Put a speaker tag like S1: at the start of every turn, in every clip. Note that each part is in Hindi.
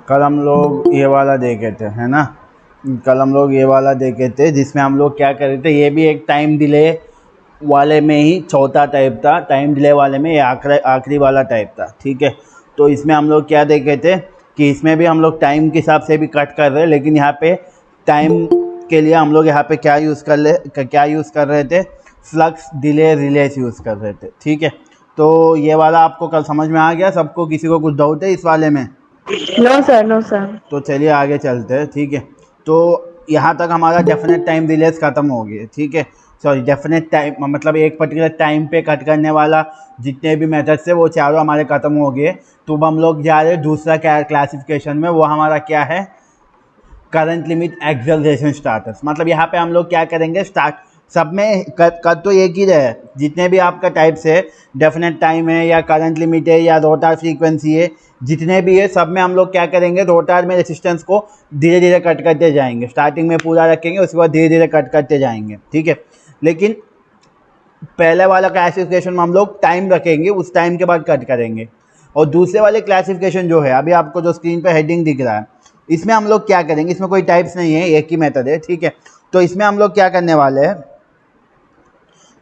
S1: कल हम लोग ये वाला देखे थे, है ना। कल हम लोग ये वाला देखे थे जिसमें हम लोग क्या कर रहे थे, ये भी एक टाइम डिले वाले में ही चौथा टाइप था। टाइम डिले वाले में ये आखिरी वाला टाइप था, ठीक है। तो इसमें हम लोग क्या देखे थे कि इसमें भी हम लोग टाइम के हिसाब से भी कट कर रहे हैं, लेकिन यहाँ पे टाइम के लिए हम लोग यहाँ पे क्या यूज़ कर रहे थे, फ्लक्स डिले रिलेस यूज़ कर रहे थे, ठीक है। तो ये वाला आपको कल समझ में आ गया सबको? किसी को कुछ डाउट है इस वाले में?
S2: No sir, no sir.
S1: तो चलिए आगे चलते हैं, ठीक है। तो यहाँ तक हमारा डेफिनेट टाइम रिलेस ख़त्म हो गया, ठीक है। सॉरी, डेफिनेट टाइम मतलब एक पर्टिकुलर टाइम पे कट करने वाला जितने भी मेथड्स थे वो चारों हमारे ख़त्म हो गए। तो अब हम लोग जा रहे हैं दूसरा क्लासिफिकेशन में, वो हमारा क्या है, करंट लिमिट एक्सेलरेशन स्टार्टर्स। मतलब यहाँ पे हम लोग क्या करेंगे, सब में कर तो एक ही रहे, जितने भी आपका टाइप्स है, डेफिनेट टाइम है या करंट लिमिट है या रोटार फ्रीक्वेंसी है, जितने भी है सब में हम लोग क्या करेंगे, रोटार में रेसिस्टेंस को धीरे धीरे कट करते जाएंगे। स्टार्टिंग में पूरा रखेंगे, उसके बाद धीरे धीरे कट करते जाएंगे, ठीक है। लेकिन पहले वाला क्लासिफिकेशन में हम लोग टाइम रखेंगे, उस टाइम के बाद कट करेंगे। और दूसरे वाले क्लासिफिकेशन जो है, अभी आपको जो स्क्रीन पर हेडिंग दिख रहा है, इसमें हम लोग क्या करेंगे, इसमें कोई टाइप्स नहीं है, एक ही मेथड है, ठीक है। तो इसमें हम लोग क्या करने वाले हैं,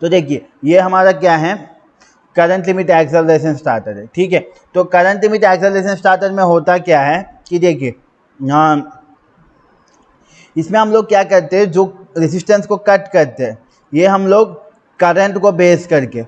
S1: तो देखिए ये हमारा क्या है, करंट लिमिट एक्सेलरेशन स्टार्टर है, ठीक है। तो करंट लिमिट एक्सेलरेशन स्टार्टर में होता क्या है कि देखिए, इसमें हम लोग क्या करते हैं, जो रेजिस्टेंस को कट करते हैं, ये हम लोग करंट को बेस करके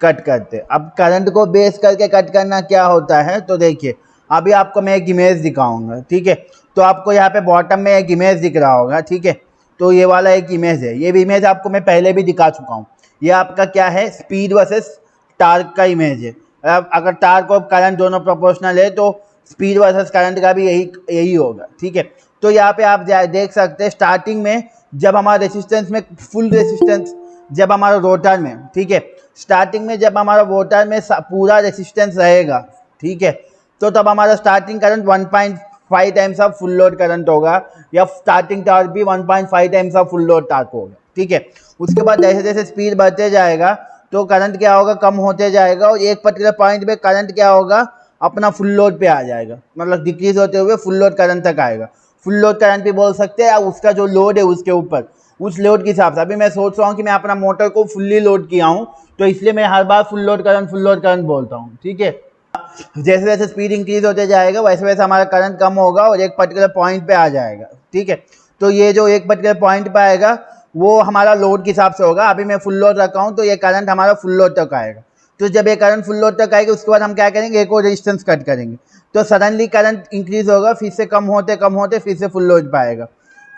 S1: कट करते हैं। अब करंट को बेस करके कट करना क्या होता है, तो देखिए अभी आपको मैं एक इमेज दिखाऊंगा, ठीक है। तो आपको यहाँ पे बॉटम में एक इमेज दिख रहा होगा, ठीक है। तो ये वाला एक इमेज है, ये भी इमेज आपको मैं पहले भी दिखा चुका हूँ। ये आपका क्या है, स्पीड वर्सेस टार्क का इमेज है। अब अगर टार्क और करंट दोनों प्रोपोर्शनल है तो स्पीड वर्सेस करंट का भी यही होगा, ठीक है। तो यहाँ पे आप देख सकते हैं, स्टार्टिंग में जब हमारा रेसिस्टेंस में फुल रेसिस्टेंस, जब हमारा रोटर में, ठीक है, स्टार्टिंग में जब हमारा रोटर में पूरा रेसिस्टेंस रहेगा, ठीक है, तो तब हमारा starting current 1.5 times of full load current होगा, या स्टार्टिंग टार्क भी 1.5 times of full load torque होगा, ठीक है। उसके बाद जैसे जैसे स्पीड बढ़ते जाएगा तो करंट क्या होगा, कम होते जाएगा, और एक पर्टिकुलर पॉइंट पे करंट क्या होगा, अपना फुल लोड पे आ जाएगा, मतलब डिक्रीज होते हुए फुल लोड करंट तक आएगा। फुल लोड करंट भी बोल सकते हैं, या उसका जो लोड है उसके ऊपर, उस लोड के हिसाब से। अभी मैं सोच रहा हूँ कि मैं अपना मोटर को फुल्ली लोड किया हूँ, तो इसलिए मैं हर बार फुल लोड करंट बोलता हूँ, ठीक है। जैसे जैसे स्पीड इंक्रीज होते जाएगा वैसे वैसे हमारा करंट कम होगा और एक पर्टिकुलर पॉइंट पे आ जाएगा, ठीक है। तो ये जो एक पर्टिकुलर पॉइंट पे आएगा वो हमारा लोड के हिसाब से होगा। अभी मैं फुल लोड रखा हूँ तो ये करंट हमारा फुल लोड तक आएगा। तो जब ये करंट फुल लोड तक आएगा उसके बाद हम क्या करेंगे, एक और रेजिस्टेंस कट करेंगे, तो सडनली करंट इंक्रीज होगा, फिर से कम होते फिर से फुल लोड पाएगा।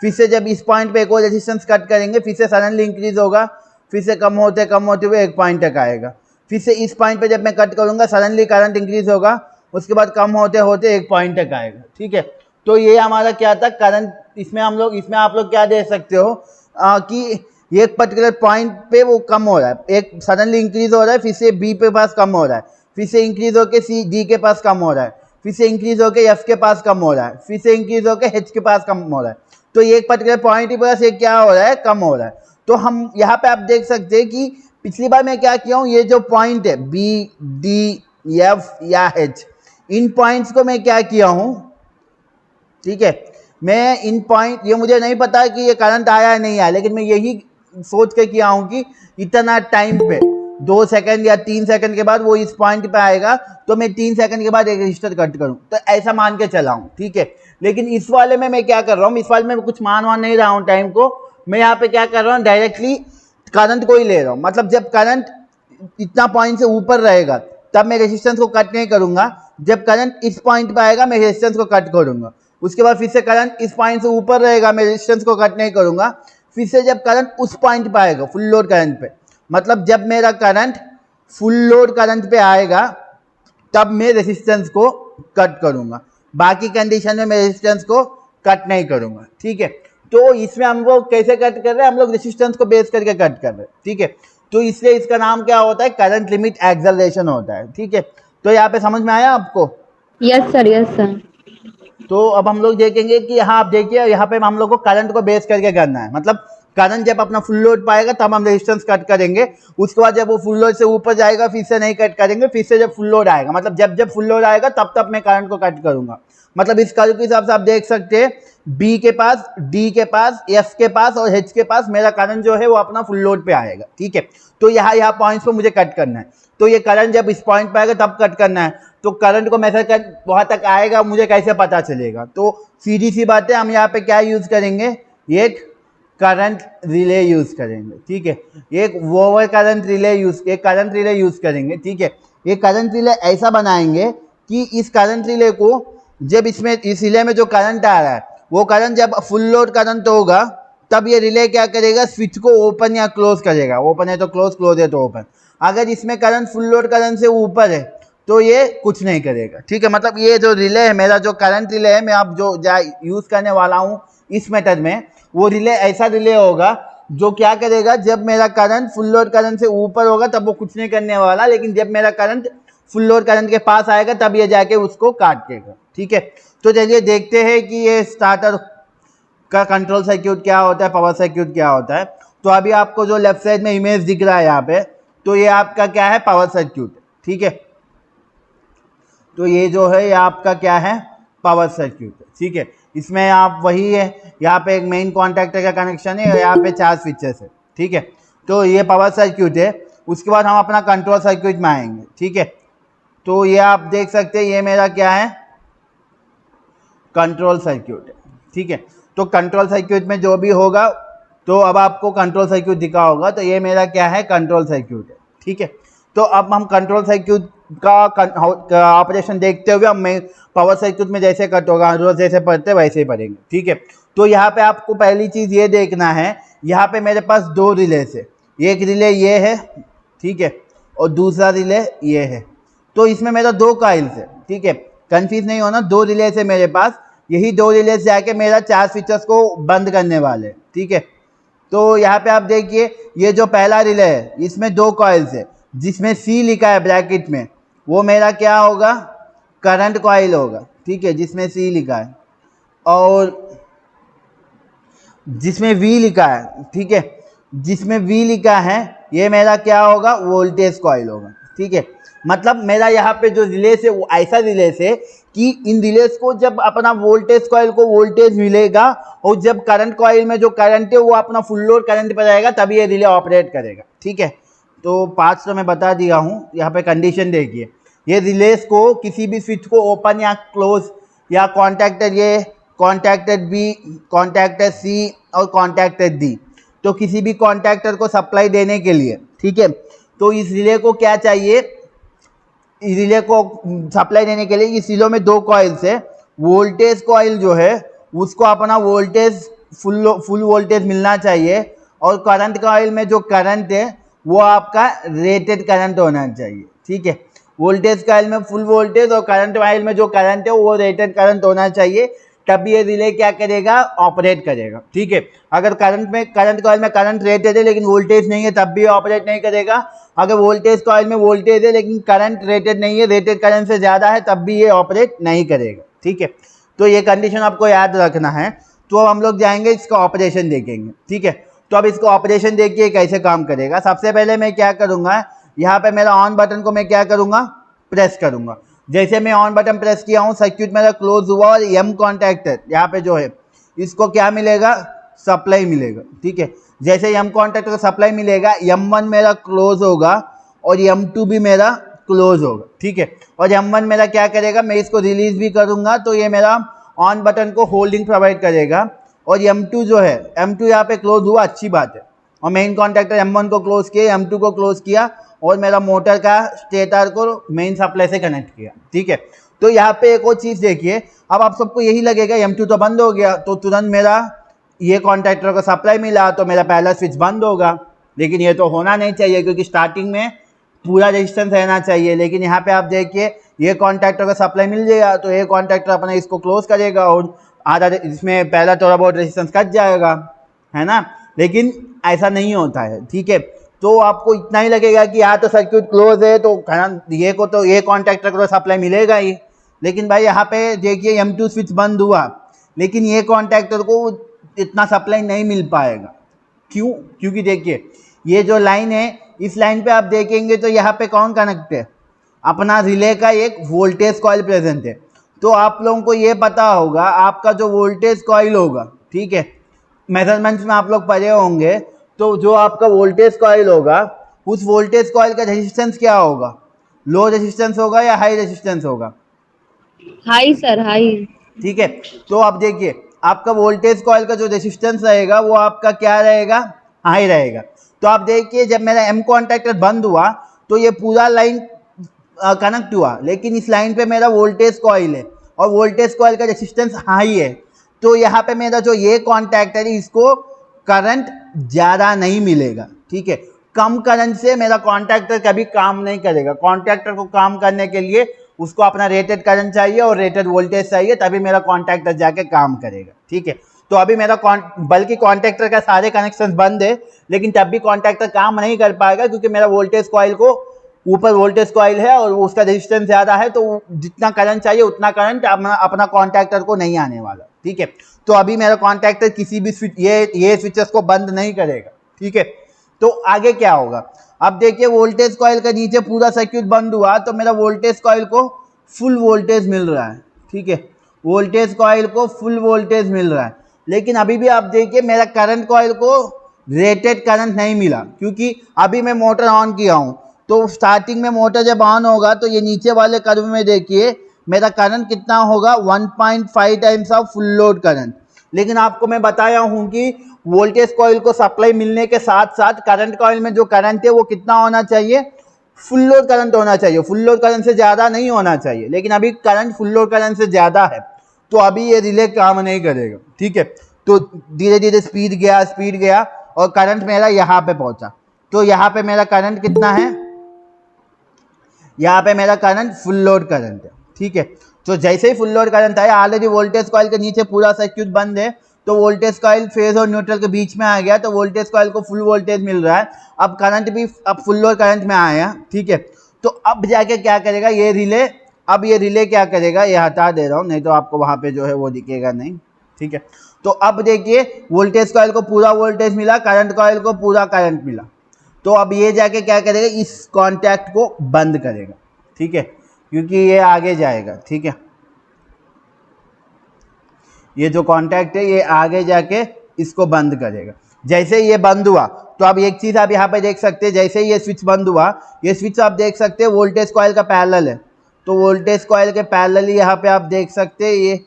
S1: फिर से जब इस पॉइंट पे एक और रेजिस्टेंस कट करेंगे, फिर से सडनली इंक्रीज होगा, फिर से कम होते हुए एक पॉइंट तक आएगा। फिर से इस पॉइंट पे जब मैं कट करूँगा सडनली करंट इंक्रीज होगा, उसके बाद कम होते एक पॉइंट तक आएगा, ठीक है। तो ये हमारा क्या था, करंट। इसमें आप लोग क्या दे सकते हो कि एक पर्टिकुलर पॉइंट पे वो कम हो रहा है, एक सडनली इंक्रीज हो रहा है, फिर से बी पे पास कम हो रहा है, फिर से इंक्रीज होकर सी डी के पास कम हो रहा है, फिर से इंक्रीज होकर एफ के पास कम हो रहा है, फिर से इंक्रीज होकर एच के पास कम हो रहा है। तो ये एक पर्टिकुलर पॉइंट के पास एक क्या हो रहा है, कम हो रहा है। तो हम यहाँ पे आप देख सकते हैं कि पिछली बार मैं क्या किया हूँ, ये जो पॉइंट है बी डी एफ या एच, इन पॉइंट्स को मैं क्या किया हूँ, ठीक है, मैं इन पॉइंट, ये मुझे नहीं पता कि ये करंट आया है नहीं आया, लेकिन मैं यही सोच के किया हूँ कि इतना टाइम पे 2 सेकंड या 3 सेकंड के बाद वो इस पॉइंट पे आएगा, तो मैं 3 सेकंड के बाद एक रजिस्टर कट करूँ, तो ऐसा मान के चला हूँ, ठीक है। लेकिन इस वाले में मैं क्या कर रहा हूँ, इस वाले में कुछ मान नहीं रहा हूँ टाइम को, मैं यहाँ पे क्या कर रहा हूँ, डायरेक्टली करंट को ही ले रहा हूँ। मतलब जब करंट इतना पॉइंट से ऊपर रहेगा तब मैं रेजिस्टेंस को कट नहीं करूँगा, जब करंट इस पॉइंट पे आएगा मैं रेजिस्टेंस को कट करूँगा। उसके बाद फिर से करंट इस पॉइंट से ऊपर रहेगा, मैं रेजिस्टेंस को कट नहीं करूँगा। फिर से जब करंट उस पॉइंट पे आएगा फुल लोड करंट पे, मतलब जब मेरा करंट फुल लोड करंट पे आएगा तब मैं रेजिस्टेंस को कट करूँगा, बाकी कंडीशन में मैं रेजिस्टेंस को कट नहीं करूँगा, ठीक है। तो इसमें हम लोग कैसे कट कर रहे हैं, हम लोग रेजिस्टेंस को बेस करके कट कर रहे हैं, ठीक है। तो इसलिए इसका नाम क्या होता है, करंट लिमिट एक्सेलरेशन होता है, ठीक है। तो यहाँ पे समझ में आया आपको?
S2: Yes sir, yes sir.
S1: तो अब हम लोग देखेंगे कि यहाँ आप देखिए, यहाँ पे हम लोग को करंट को बेस करके करना है। मतलब करंट जब अपना फुल लोड पाएगा तब हम रेजिस्टेंस कट करेंगे, उसके बाद जब वो फुल लोड से ऊपर जाएगा फिर से नहीं कट करेंगे, फिर से जब फुल लोड आएगा, मतलब जब फुल लोड आएगा तब मैं करंट को कट करूँगा। मतलब इस कर्व के हिसाब से आप देख सकते हैं बी के पास, डी के पास, एफ के पास और एच के पास मेरा करंट जो है वो अपना फुल लोड पे आएगा। ठीक है, तो यहाँ पॉइंट्स पे मुझे कट करना है। तो ये करंट जब इस पॉइंट पे आएगा तब कट करना है। तो करंट को मेजर कर वहाँ तक आएगा मुझे कैसे पता चलेगा? तो सीधी सी बात है, हम यहाँ पे क्या यूज़ करेंगे, एक करंट रिले यूज़ करेंगे। ठीक है, एक ओवर करंट रिले यूज़ करेंगे। ठीक है, ये करंट रिले ऐसा बनाएंगे कि इस करंट रिले को जब इस रिले में जो करंट आ रहा है वो करंट जब फुल लोड करंट होगा तब ये रिले क्या करेगा, स्विच को ओपन या क्लोज करेगा। ओपन है तो क्लोज, क्लोज है तो ओपन। अगर इसमें करंट फुल लोड करंट से ऊपर है तो ये कुछ नहीं करेगा। ठीक है, मतलब ये जो रिले है, मेरा जो करंट रिले है, मैं अब जो यूज़ करने वाला हूँ इस मेथड में, वो रिले ऐसा रिले होगा जो क्या करेगा, जब मेरा करंट फुल लोड करंट से ऊपर होगा तब वो कुछ नहीं करने वाला, लेकिन जब मेरा करंट फुल लोड करंट के पास आएगा तब ये जाके उसको काट देगा। ठीक है, तो चलिए देखते हैं कि ये स्टार्टर का कंट्रोल सर्किट क्या होता है, पावर सर्किट क्या होता है। तो अभी आपको जो लेफ्ट साइड में इमेज दिख रहा है यहाँ पे, तो ये आपका क्या है, पावर सर्किट। ठीक है, तो ये जो है ये आपका क्या है, पावर सर्किट। ठीक है, इसमें आप वही है, यहाँ पे एक मेन कॉन्टैक्टर का कनेक्शन है और यहाँ पे 4 स्विचेस है। ठीक है, तो ये पावर सर्किट है। उसके बाद हम अपना कंट्रोल सर्किट में आएंगे। ठीक है, तो ये आप देख सकते हैं ये मेरा क्या है, कंट्रोल सर्किट है। ठीक है, तो कंट्रोल सर्किट में जो भी होगा, तो अब आपको कंट्रोल सर्किट दिखा होगा, तो ये मेरा क्या है, कंट्रोल सर्किट है। ठीक है, तो अब हम कंट्रोल सर्किट का ऑपरेशन देखते हुए हम पावर सर्किट में जैसे कट होगा रोज जैसे पढ़ते वैसे ही पढ़ेंगे। ठीक है, तो यहाँ पे आपको पहली चीज़ ये देखना है, यहाँ पे मेरे पास 2 रिले है, एक रिले ये है, ठीक है, और दूसरा रिले ये है। तो इसमें मेरा 2 कॉइल्स है। ठीक है, कंफ्यूज नहीं होना, 2 रिले है मेरे पास, यही 2 रिले जाके मेरा 4 स्विचेस को बंद करने वाले। ठीक है, तो यहाँ पे आप देखिए ये जो पहला रिले है इसमें 2 कॉइल्स है, जिसमें सी लिखा है ब्रैकेट में, वो मेरा क्या होगा, करंट कॉइल होगा। ठीक है, जिसमें सी लिखा है, और जिसमें वी लिखा है, ठीक है, जिसमें वी लिखा है ये मेरा क्या होगा, वोल्टेज कॉइल होगा। ठीक है, मतलब मेरा यहाँ पे जो रिलेस है वो ऐसा रिलेस है कि इन रिलेस को जब अपना वोल्टेज कॉइल को वोल्टेज मिलेगा और जब करंट कॉइल में जो करंट है वो अपना फुल लोड करंट पर जाएगा तभी ये रिले ऑपरेट करेगा। ठीक है, तो 5 तो मैं बता दिया हूँ। यहाँ पे कंडीशन देखिए, ये रिलेस को किसी भी स्विच को ओपन या क्लोज या कॉन्टैक्टेड ए, कॉन्टैक्टेड बी, कॉन्टैक्टेड सी और कॉन्टैक्टेड डी, तो किसी भी कॉन्टैक्टर को सप्लाई देने के लिए, ठीक है, तो इस रिले को क्या चाहिए, इस रिले को सप्लाई देने के लिए इस रिले में 2 कॉइल्स है। वोल्टेज कॉइल जो है उसको अपना वोल्टेज फुल वोल्टेज मिलना चाहिए, और करंट कॉइल में जो करंट है वो आपका रेटेड करंट होना चाहिए। ठीक है, वोल्टेज कॉइल में फुल वोल्टेज और करंट कॉइल में जो करंट है वो रेटेड करंट होना चाहिए, तब ये रिले क्या करेगा, ऑपरेट करेगा। ठीक है, अगर करंट कॉइल में करंट रेटेड है लेकिन वोल्टेज नहीं है तब भी ऑपरेट नहीं करेगा। अगर वोल्टेज कॉइल में वोल्टेज है लेकिन करंट रेटेड नहीं है, रेटेड करंट से ज़्यादा है, तब भी ये ऑपरेट नहीं करेगा। ठीक है, तो ये कंडीशन आपको याद रखना है। तो अब हम लोग जाएंगे इसका ऑपरेशन देखेंगे। ठीक है, तो अब इसको ऑपरेशन देखिए कैसे काम करेगा। सबसे पहले मैं क्या करूँगा, यहाँ पे मेरा ऑन बटन को मैं क्या करूँगा, प्रेस करूँगा। जैसे मैं ऑन बटन प्रेस किया हूँ सर्किट मेरा क्लोज हुआ और एम कॉन्टैक्टर यहाँ पे जो है इसको क्या मिलेगा, सप्लाई मिलेगा। ठीक है, जैसे एम कॉन्टैक्टर को सप्लाई मिलेगा M1 मेरा क्लोज होगा और M2 भी मेरा क्लोज होगा। ठीक है, और M1 मेरा क्या करेगा, मैं इसको रिलीज भी करूँगा तो ये मेरा ऑन बटन को होल्डिंग प्रोवाइड करेगा, और M2 जो है, M2 यहाँ पे क्लोज हुआ, अच्छी बात है, और मेन कॉन्टैक्टर M1 को क्लोज किया, M2 को क्लोज किया और मेरा मोटर का स्टेटर को मेन सप्लाई से कनेक्ट किया। ठीक है, तो यहाँ पे एक और चीज़ देखिए, अब आप सबको यही लगेगा M2 तो बंद हो गया तो तुरंत मेरा ये कॉन्टैक्टर को सप्लाई मिला तो मेरा पहला स्विच बंद होगा, लेकिन ये तो होना नहीं चाहिए क्योंकि स्टार्टिंग में पूरा रेजिस्टेंस रहना चाहिए। लेकिन यहाँ पे आप देखिए ये कॉन्टैक्टर को सप्लाई मिल जाएगा तो ये कॉन्टैक्टर अपना इसको क्लोज करेगा और आधा इसमें पहला थोड़ा बहुत रेजिस्टेंस कट जाएगा, है ना, लेकिन ऐसा नहीं होता है। ठीक है, तो आपको इतना ही लगेगा कि यहाँ तो सर्किट क्लोज है तो ये कॉन्टैक्टर को तो सप्लाई मिलेगा ही, लेकिन भाई यहाँ पे देखिए M2 स्विच बंद हुआ लेकिन ये कॉन्टैक्टर को इतना सप्लाई नहीं मिल पाएगा। क्यों? क्योंकि देखिए ये जो लाइन है इस लाइन पे आप देखेंगे तो यहाँ पे कौन कनेक्ट है, अपना रिले का एक वोल्टेज कॉइल प्रेजेंट है। तो आप लोगों को ये पता होगा आपका जो वोल्टेज कॉइल होगा, ठीक है, मेजरमेंट्स में आप लोग पढ़े होंगे, तो जो आपका वोल्टेज कॉइल होगा उस वोल्टेज कॉइल का रेजिस्टेंस क्या होगा, लो रेजिस्टेंस होगा या हाई रेजिस्टेंस होगा?
S2: High sir, high.
S1: ठीक है, तो अब देखिए आपका वोल्टेज कॉइल का जो रेजिस्टेंस रहेगा वो आपका क्या रहेगा, हाई रहेगा। तो आप देखिए जब मेरा एम कॉन्टैक्टर बंद हुआ तो ये पूरा लाइन कनेक्ट हुआ, लेकिन इस लाइन पे मेरा वोल्टेज कॉइल है और वोल्टेज कॉइल का रेजिस्टेंस हाई है, तो यहाँ पे मेरा जो ये कॉन्टैक्टर है इसको करंट ज़्यादा नहीं मिलेगा। ठीक है, कम करंट से मेरा कॉन्टैक्टर कभी काम नहीं करेगा। कॉन्टैक्टर को काम करने के लिए उसको अपना रेटेड करंट चाहिए और रेटेड वोल्टेज चाहिए, तभी मेरा कॉन्टैक्टर जाके काम करेगा। ठीक है, तो अभी मेरा बल्कि कॉन्टैक्टर का सारे कनेक्शन बंद है, लेकिन तब भी कॉन्टैक्टर काम नहीं कर पाएगा क्योंकि मेरा वोल्टेज कॉइल को ऊपर वोल्टेज कॉइल है और उसका रेजिस्टेंस ज़्यादा है, तो जितना करंट चाहिए उतना करंट अपना कॉन्टैक्टर को नहीं आने वाला। ठीक है, तो अभी मेरा कॉन्टैक्टर किसी भी स्विच ये स्विचेस को बंद नहीं करेगा। ठीक है, तो आगे क्या होगा, अब देखिए वोल्टेज कॉइल का नीचे पूरा सर्किट बंद हुआ तो मेरा वोल्टेज कॉइल को फुल वोल्टेज मिल रहा है। ठीक है, वोल्टेज कॉइल को फुल वोल्टेज मिल रहा है, लेकिन अभी भी आप देखिए मेरा करंट कॉइल को रेटेड करंट नहीं मिला, क्योंकि अभी मैं मोटर ऑन किया हूँ। तो स्टार्टिंग में मोटर जब ऑन होगा तो ये नीचे वाले कर्व में देखिए मेरा करंट कितना होगा, 1.5 times of full load current. लेकिन आपको मैं बताया हूँ कि वोल्टेज कॉइल को सप्लाई मिलने के साथ साथ करंट कॉइल में जो करंट है वो कितना होना चाहिए, फुल लोड करंट होना चाहिए। फुल लोड करंट से ज़्यादा नहीं होना चाहिए, लेकिन अभी करंट फुल लोड करंट से ज़्यादा है, तो अभी ये रिले काम नहीं करेगा। ठीक है, तो धीरे धीरे स्पीड गया और करंट मेरा यहाँ पे पहुँचा। तो यहाँ पे मेरा करंट कितना है, यहाँ पे मेरा करंट फुल लोड करंट है। ठीक है, तो जैसे ही फुल लोड करंट आया, ऑलरेडी वोल्टेज कॉइल के नीचे पूरा सर्किट बंद है, तो वोल्टेज कॉइल फेज और न्यूट्रल के बीच में आ गया, तो वोल्टेज कॉइल को फुल वोल्टेज मिल रहा है। अब करंट भी अब फुल लोड करंट में आया। ठीक है, तो अब जाके क्या करेगा ये रिले, अब ये रिले क्या करेगा, ये हटा दे रहा हूँ नहीं तो आपको वहाँ पे जो है वो दिखेगा नहीं। ठीक है, तो अब देखिए वोल्टेज कॉइल को पूरा वोल्टेज मिला, करंट कॉइल को पूरा करंट मिला, तो अब ये जाके क्या करेगा, इस कॉन्टैक्ट को बंद करेगा। ठीक है, क्योंकि ये आगे जाएगा। ठीक है, ये जो कॉन्टैक्ट है ये आगे जाके इसको बंद करेगा। जैसे ये बंद हुआ तो अब एक चीज़ आप यहाँ पे देख सकते हैं, जैसे ये स्विच बंद हुआ, ये स्विच आप देख सकते हैं वोल्टेज कॉइल का पैरेलल है, तो वोल्टेज कॉइल के पैरेलल ही यहाँ पे आप देख सकते हैं ये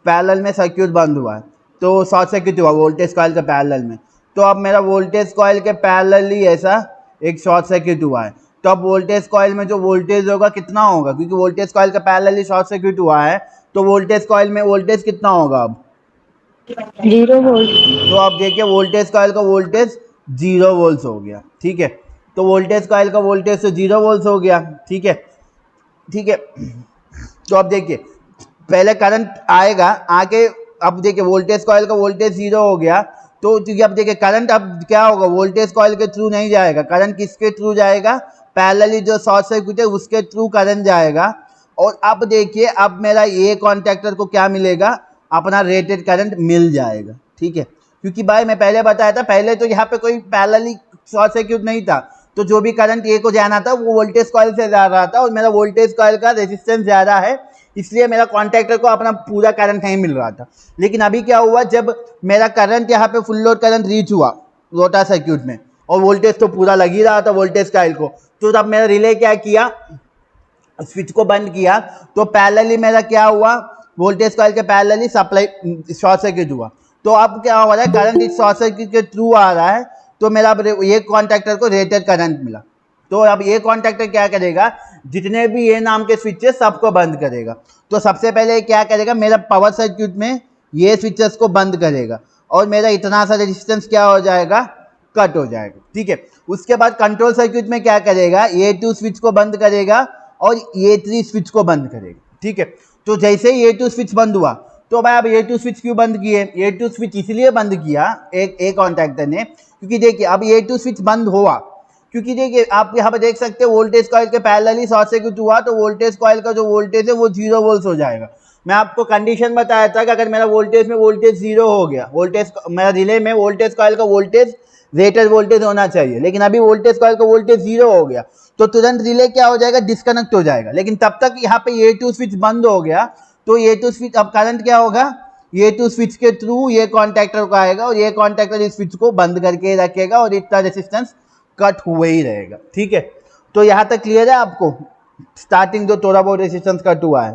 S1: पैरेलल में सर्किट बंद हुआ है, तो शॉर्ट सर्किट हुआ वोल्टेज कॉइल के पैरेलल में। तो अब मेरा वोल्टेज कॉइल के पैरेलल ही ऐसा एक शॉर्ट सर्किट हुआ है, तो अब वोल्टेज कॉइल में जो वोल्टेज होगा कितना होगा, क्योंकि वोल्टेज कॉइल का पैरेलल ही शॉर्ट सर्किट हुआ है, तो वोल्टेज कॉइल में वोल्टेज कितना होगा अब
S2: 0 वोल्ट।
S1: तो आप देखिए वोल्टेज कॉइल का वोल्टेज 0 वोल्ट हो गया। ठीक है, तो वोल्टेज कॉइल का वोल्टेज तो 0 वोल्ट हो गया। ठीक है, ठीक है, तो अब देखिए पहले करंट आएगा आके, अब देखिए वोल्टेज कॉइल का वोल्टेज 0 हो गया, तो क्योंकि अब देखिए करंट अब क्या होगा, वोल्टेज कॉइल के थ्रू नहीं जाएगा, करंट किसके थ्रू जाएगा, पैरेलली जो शॉर्ट सर्किट है उसके थ्रू करंट जाएगा। और अब देखिए अब मेरा ये कॉन्टैक्टर को क्या मिलेगा, अपना रेटेड करंट मिल जाएगा। ठीक है, क्योंकि भाई मैं पहले बताया था, पहले तो यहाँ पे कोई पैरेलली शॉर्ट सर्किट नहीं था, तो जो भी करंट ए को जाना था वो वोल्टेज कॉइल से जा रहा था, और मेरा वोल्टेज कॉइल का रेजिस्टेंस ज़्यादा है, इसलिए मेरा कॉन्टैक्टर को अपना पूरा करंट नहीं मिल रहा था। लेकिन अभी क्या हुआ, जब मेरा करंट यहाँ पे फुल लोड करंट रीच हुआ रोटा सर्किट में, और वोल्टेज तो पूरा लग ही रहा था वोल्टेज कॉइल को, तो तब मेरा रिले क्या किया, स्विच को बंद किया, तो पैरेलली मेरा क्या हुआ, वोल्टेज कॉइल के पैरेलली सप्लाई शॉर्ट सर्किट हुआ। तो अब क्या हो रहा है, करंट इस शॉर्ट सर्किट के थ्रू आ रहा है, तो मेरा अब ये कॉन्टैक्टर को रेटेड करंट मिला। तो अब ये कॉन्टैक्टर क्या करेगा, जितने भी ये नाम के स्विचेस सबको बंद करेगा। तो सबसे पहले क्या करेगा, मेरा पावर सर्किट में ये स्विचेस को बंद करेगा, और मेरा इतना सा रेजिस्टेंस क्या हो जाएगा, कट हो जाएगा। ठीक है, उसके बाद कंट्रोल सर्किट में क्या करेगा, ये 2 स्विच को बंद करेगा और ये 3 स्विच को बंद करेगा। ठीक है, तो जैसे ही ये 2 स्विच बंद हुआ, तो भाई अब ये 2 स्विच क्यों बंद किए, ये 2 स्विच इसलिए बंद किया एक कॉन्टैक्टर ने, क्योंकि देखिए अब ये 2 स्विच बंद हुआ, क्योंकि देखिए आप यहाँ पे देख सकते हैं वोल्टेज कॉइल के पैरेलली शॉर्ट सर्किट हुआ, तो वोल्टेज कॉइल का जो वोल्टेज है वो 0 वोल्ट हो जाएगा। मैं आपको कंडीशन बताया था कि अगर मेरा वोल्टेज में वोल्टेज 0 हो गया, वोल्टेज मेरा रिले में वोल्टेज कॉइल का वोल्टेज रेटेड वोल्टेज होना चाहिए, लेकिन अभी वोल्टेज कॉइल का वोल्टेज 0 हो गया, तो तुरंत रिले क्या हो जाएगा, डिस्कनेक्ट हो जाएगा। लेकिन तब तक यहाँ पे ये 2 स्विच बंद हो गया, तो ये टू स्विच, अब करंट क्या होगा, ये टू स्विच के थ्रू ये कॉन्टैक्टर को आएगा और ये कॉन्टैक्टर इस स्विच को बंद करके रखेगा और इतना रेजिस्टेंस कट हुए ही रहेगा। ठीक है, तो यहाँ तक क्लियर है आपको, स्टार्टिंग जो थोड़ा बहुत रेजिस्टेंस कट हुआ है।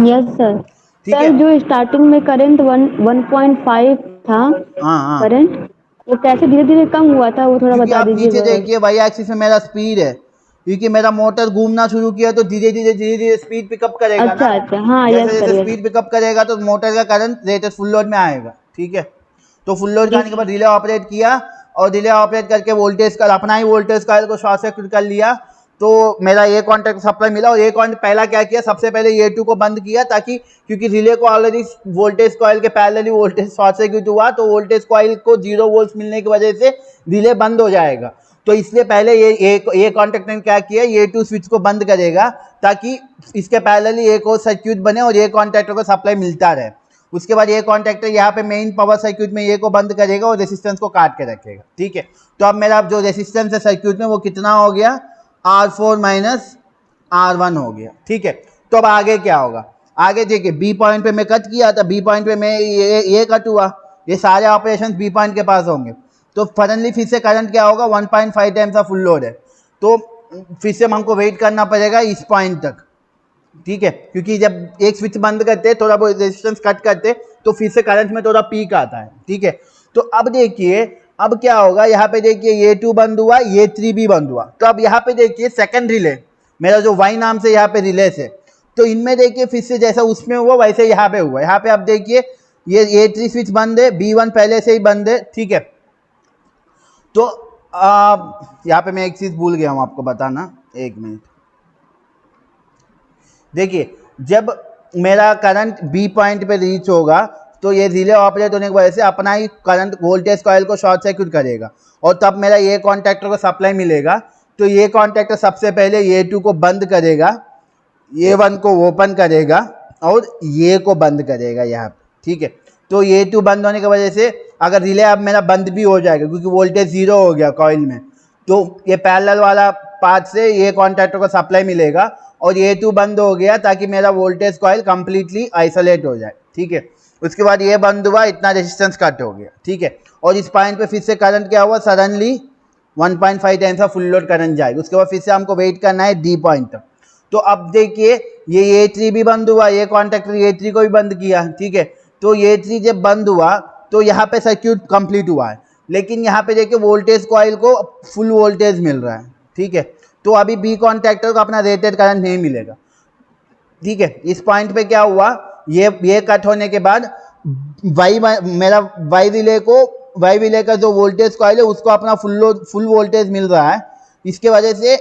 S2: Yes sir.
S1: ठीक
S2: सर
S1: है,
S2: जो स्टार्टिंग में करंट 1.5 था
S1: हाँ,
S2: करंट, वो कैसे धीरे धीरे कम हुआ था, वो थोड़ा
S1: क्योंकि
S2: बता
S1: आप नीचे
S2: दीजिएगा।
S1: देखिए वाई एक्सिस में मेरा स्पीड है, क्योंकि मेरा मोटर घूमना शुरू किया तो धीरे धीरे स्पीड पिकअप करेगा ना।
S2: अच्छा अच्छा, हाँ,
S1: जैसे
S2: यस सर,
S1: जैसे
S2: यस।
S1: स्पीड पिकअप करेगा तो मोटर का करंट रेटेड फुल लोड में आएगा। ठीक है, तो फुल लोड
S2: जी
S1: आने के बाद रिले ऑपरेट किया और रिले ऑपरेट करके वोल्टेज का अपना ही वोल्टेज कॉइल को शॉर्ट सर्किट कर लिया, तो मेरा ये कॉन्टैक्ट सप्लाई मिला। और ये कॉन्टैक्ट पहला क्या किया, सबसे पहले ये टू को बंद किया, ताकि क्योंकि रिले को ऑलरेडी वोल्टेज कॉइल के पैरेलली वोल्टेज शॉर्ट सर्किट हुआ, तो वोल्टेज कॉइल को 0 वोल्ट मिलने की वजह से रिले बंद हो जाएगा। तो इसलिए पहले ये कॉन्टैक्ट ने क्या किया, ये टू स्विच को बंद करेगा ताकि इसके पैरेलली एक और सर्किट बने और ये कॉन्टैक्टर को सप्लाई मिलता रहे। उसके बाद ये कॉन्टैक्टर यहाँ पे मेन पावर सर्किट में ये को बंद करेगा और रेसिस्टेंस को काट के रखेगा। ठीक है, तो अब मेरा जो रेसिस्टेंस है सर्किट में वो कितना हो गया, R4 माइनस R1 हो गया। ठीक है, तो अब आगे क्या होगा, आगे देखिए बी पॉइंट पे मैं कट किया था, बी पॉइंट पे मैं ये कट हुआ, ये सारे ऑपरेशन बी पॉइंट के पास होंगे। तो सडनली फिर से करंट क्या होगा, 1.5 टाइम्स का फुल लोड है, तो फिर से हमको वेट करना पड़ेगा इस पॉइंट तक। ठीक है, क्योंकि जब एक स्विच बंद करते हैं, थोड़ा बहुत रेजिस्टेंस कट करते, तो फिर से करंट में थोड़ा पीक आता है। ठीक है, तो अब देखिए अब क्या होगा, यहाँ पे देखिए ये 2 बंद हुआ, ये 3 भी बंद हुआ। तो अब यहाँ पे देखिए सेकंड रिले, मेरा जो वाई नाम से यहाँ पे रिले है, तो इनमें देखिए फिर से जैसा उसमें हुआ वैसे यहाँ पे हुआ। यहाँ पे अब देखिए ये 3 स्विच बंद है, B1 पहले से ही बंद है। ठीक है, तो यहाँ पे मैं एक चीज़ भूल गया हूँ आपको बताना, एक मिनट। देखिए जब मेरा करंट बी पॉइंट पे रीच होगा, तो ये रिले ऑपरेट होने की वजह से अपना ही करंट वोल्टेज कॉइल को शॉर्ट सर्किट करेगा और तब मेरा ये कॉन्टैक्टर को सप्लाई मिलेगा। तो ये कॉन्टैक्टर सबसे पहले ये 2 को बंद करेगा, ये 1 को ओपन करेगा और ये को बंद करेगा यहाँ पे। ठीक है, तो ये 2 बंद होने की वजह से अगर रिले अब मेरा बंद भी हो जाएगा, क्योंकि वोल्टेज 0 हो गया कॉइल में, तो ये पैरेलल वाला पार्ट से ये कॉन्टैक्टर को सप्लाई मिलेगा और ये 2 बंद हो गया ताकि मेरा वोल्टेज कॉइल कंप्लीटली आइसोलेट हो जाए। ठीक है, उसके बाद ये बंद हुआ, इतना रेजिस्टेंस कट हो गया। ठीक है, और इस पॉइंट पे फिर से करंट क्या हुआ, सडनली 1.5 टाइम्स का फुल लोड करंट जाएगा। उसके बाद फिर से हमको वेट करना है डी पॉइंट तक। तो अब देखिए ये A3 भी बंद हुआ, ये कॉन्टैक्टर A3 को भी बंद किया। ठीक है, तो A3 जब बंद हुआ तो यहाँ पे सर्किट कंप्लीट हुआ है, लेकिन यहाँ पे देखिए वोल्टेज कॉइल को फुल वोल्टेज मिल रहा है। ठीक है, तो अभी बी कॉन्टैक्टर को अपना रेटेड करंट नहीं मिलेगा। ठीक है, इस पॉइंट पे क्या हुआ, ये कट होने के बाद मेरा वाई रिले का जो वोल्टेज कॉइल है उसको अपना फुल वोल्टेज मिल रहा है। इसके वजह से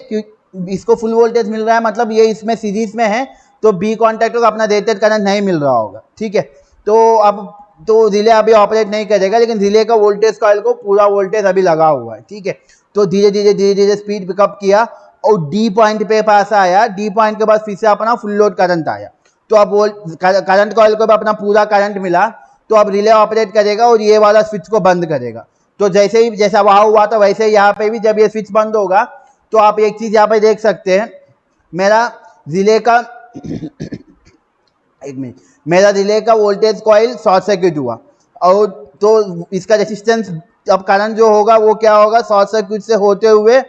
S1: इसको फुल वोल्टेज मिल रहा है, मतलब ये इसमें सीरीज में है, तो बी कॉन्टैक्टर को अपना रेटेड करंट नहीं मिल रहा होगा। ठीक है, तो अब तो रिले अभी ऑपरेट नहीं करेगा, लेकिन रिले का वोल्टेज कॉइल को पूरा वोल्टेज अभी लगा हुआ है। ठीक है, तो धीरे धीरे स्पीड पिकअप किया और डी पॉइंट पे पास आया। डी पॉइंट के बाद फिर से अपना फुल लोड करंट आया, तो अब करंट कॉइल को भी अपना पूरा करंट मिला, तो अब रिले ऑपरेट करेगा और ये वाला स्विच को बंद करेगा। तो जैसे ही जैसा वहाँ हुआ था वैसे ही यहाँ पे भी जब ये स्विच बंद होगा, तो आप एक चीज़ यहाँ पे देख सकते हैं, मेरा रिले का एक मिनट, मेरा रिले का वोल्टेज कॉइल शॉर्ट सर्किट हुआ और तो इसका रेजिस्टेंस अब करंट जो होगा वो क्या होगा, शॉर्ट सर्किट से होते हुए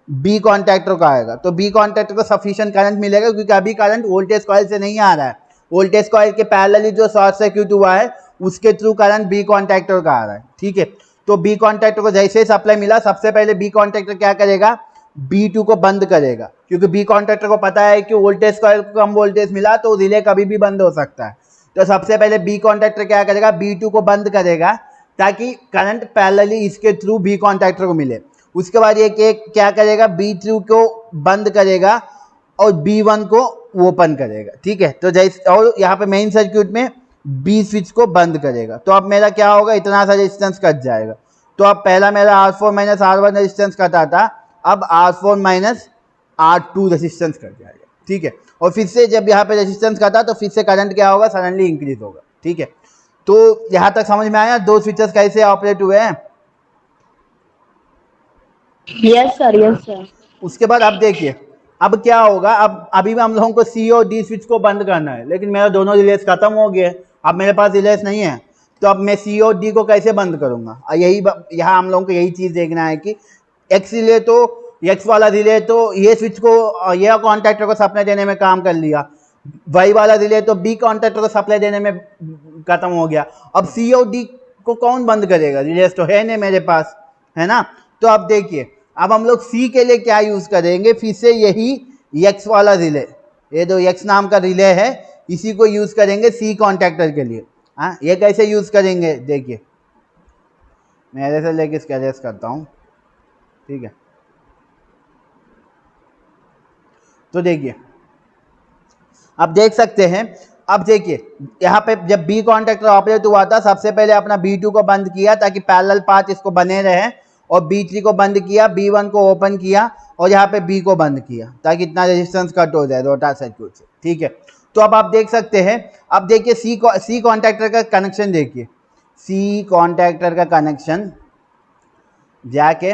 S1: बी कॉन्टैक्टर का आएगा। तो बी कॉन्टैक्टर को सफिशिएंट करंट मिलेगा, क्योंकि अभी करंट वोल्टेज कॉइल से नहीं आ रहा है, वोल्टेज कॉइल के पैरेलली जो शॉर्ट सर्किट हुआ है उसके थ्रू करंट बी कॉन्टैक्टर का आ रहा है। ठीक है, तो बी कॉन्टैक्टर को जैसे ही सप्लाई मिला, सबसे पहले बी कॉन्टैक्टर क्या करेगा, B2 को बंद करेगा, क्योंकि बी कॉन्टैक्टर को पता है कि वोल्टेज कॉइल को कम वोल्टेज मिला तो रिले कभी भी बंद हो सकता है। तो सबसे पहले बी कॉन्टैक्टर क्या करेगा, B2 को बंद करेगा ताकि करंट पैरेलली इसके थ्रू बी कॉन्टैक्टर को मिले। उसके बाद ये क्या करेगा, B2 को बंद करेगा और B1 को ओपन करेगा। ठीक है, तो जैसे और यहाँ पे मेन सर्किट में B स्विच को बंद करेगा। तो अब मेरा क्या होगा, इतना सा रेजिस्टेंस कट जाएगा। तो अब पहला मेरा R4 माइनस R1 रेजिस्टेंस कटा था, अब R4 minus R2 resistance cut जाएगा। ठीक है, और फिर से जब यहाँ पे रेजिस्टेंस कटा तो फिर से करंट क्या होगा, सडनली इंक्रीज होगा। ठीक है, तो यहाँ तक समझ में आया दो स्विचेस कैसे ऑपरेट हुए हैं।
S2: Yes sir, yes sir.
S1: उसके बाद अब देखिए, अब क्या होगा, अब अभी भी हम लोगों को सी और डी स्विच को बंद करना है, लेकिन मेरा दोनों रिलेस खत्म हो गए, अब मेरे पास रिलेस नहीं है, तो अब मैं सी और डी को कैसे बंद करूंगा। और यही यहाँ हम लोगों को यही चीज़ देखना है कि एक्स रिले तो एक्स वाला रिले तो ये स्विच को ये कॉन्टैक्टर को सप्लाई देने में काम कर लिया, वाई वाला रिले तो बी कॉन्टैक्टर को सप्लाई देने में खत्म हो गया। अब सी और डी को कौन बंद करेगा, रिलेस तो है नहीं मेरे पास, है ना। तो अब देखिए, अब हम लोग सी के लिए क्या यूज़ करेंगे, फिर से यही एक्स वाला रिले, ये जो एक्स नाम का रिले है इसी को यूज़ करेंगे सी कॉन्टैक्टर के लिए। हाँ, ये कैसे यूज़ करेंगे देखिए, मेरे से लेके इसका एड्रेस करता हूँ, ठीक है। तो देखिए, अब देख सकते हैं, अब देखिए यहाँ पे जब बी कॉन्टैक्टर ऑपरेट हुआ था, सबसे पहले अपना B2 को बंद किया ताकि पैरेलल पाथ इसको बने रहे, और B3 को बंद किया, B1 को ओपन किया, और यहाँ पे B को बंद किया ताकि इतना रेजिस्टेंस कट हो जाए रोटर सर्किट से, ठीक है। तो अब आप देख सकते हैं, अब देखिए सी कॉन्टैक्टर का कनेक्शन देखिए, सी कॉन्टैक्टर का कनेक्शन जाके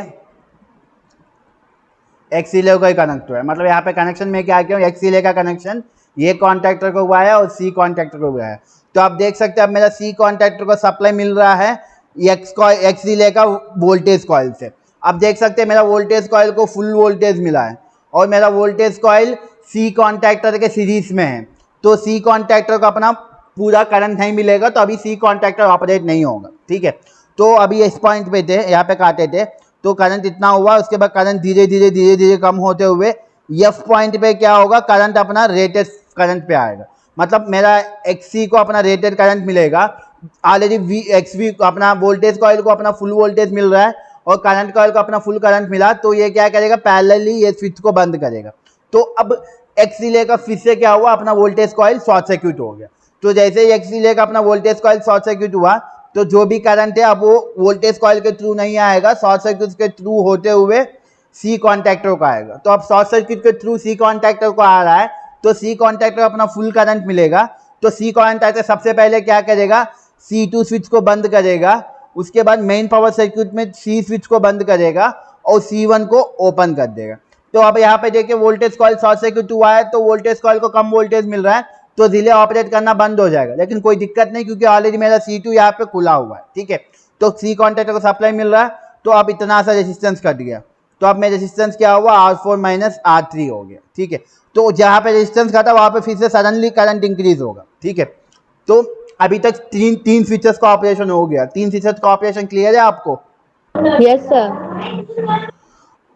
S1: एक्स रिले को ही कनेक्ट हुआ है, मतलब यहाँ पे कनेक्शन में क्या किया, एक्स रिले का कनेक्शन ये कॉन्टैक्टर को हुआ है और सी कॉन्टैक्टर को हुआ है। तो आप देख सकते हैं अब मेरा सी कॉन्टैक्टर को सप्लाई मिल रहा है एक्स रिले का वोल्टेज कॉइल से। अब देख सकते हैं मेरा वोल्टेज कॉइल को फुल वोल्टेज मिला है, और मेरा वोल्टेज कॉइल सी कॉन्टैक्टर के सीरीज में है, तो सी कॉन्टैक्टर को अपना पूरा करंट नहीं मिलेगा, तो अभी सी कॉन्टैक्टर ऑपरेट नहीं होगा, ठीक है। तो अभी इस पॉइंट पे थे, यहाँ पे काटे थे, तो करंट इतना हुआ, उसके बाद करंट धीरे धीरे कम होते हुए एफ पॉइंट पे क्या होगा, करंट अपना रेटेड करंट पे आएगा, मतलब मेरा एक्सी को अपना रेटेड करंट मिलेगा। ऑलरेडी वी एक्सवी अपना वोल्टेज कॉइल को अपना फुल वोल्टेज मिल रहा है और करंट कॉइल को अपना फुल करंट मिला, तो ये क्या करेगा, पैरेलली ये स्विच को बंद करेगा। तो अब एक्स रिले का फिर से क्या हुआ, अपना वोल्टेज कॉइल शॉर्ट सर्किट हो गया। तो जैसे ही एक्स रिले का अपना वोल्टेज कॉइल शॉर्ट सर्किट हुआ, तो जो भी करंट है अब वो वोल्टेज कॉइल के थ्रू नहीं आएगा, शॉर्ट सर्किट के थ्रू होते हुए सी कॉन्टैक्टर को आएगा। तो अब शॉर्ट सर्किट के थ्रू सी कॉन्टैक्टर को आ रहा है, तो सी कॉन्टैक्टर अपना फुल करंट मिलेगा। तो सी कॉन्टैक्टर सबसे पहले क्या करेगा, C2 स्विच को बंद करेगा, उसके बाद मेन पावर सर्किट में सी स्विच को बंद करेगा और C1 को ओपन कर देगा। तो अब यहाँ पे देखिए वोल्टेज कॉइल शॉर्ट सर्किट हुआ है, तो वोल्टेज कॉइल को कम वोल्टेज मिल रहा है, तो रिले ऑपरेट करना बंद हो जाएगा, लेकिन कोई दिक्कत नहीं क्योंकि ऑलरेडी मेरा C2 यहाँ पे खुला हुआ है, ठीक है। तो सी कॉन्टैक्टर को सप्लाई मिल रहा है, तो अब इतना सा रेजिस्टेंस कट गया, तो अब मेरा रेजिस्टेंस क्या हुआ, R4 माइनस R3 हो गया, ठीक है। तो जहाँ पे रेजिस्टेंस घटा वहाँ पे फिर से सडनली करंट इंक्रीज होगा, ठीक है। तो अभी तक तीन स्विचेस का ऑपरेशन हो गया, 3 स्विचेस का ऑपरेशन क्लियर है आपको?
S2: Yes sir.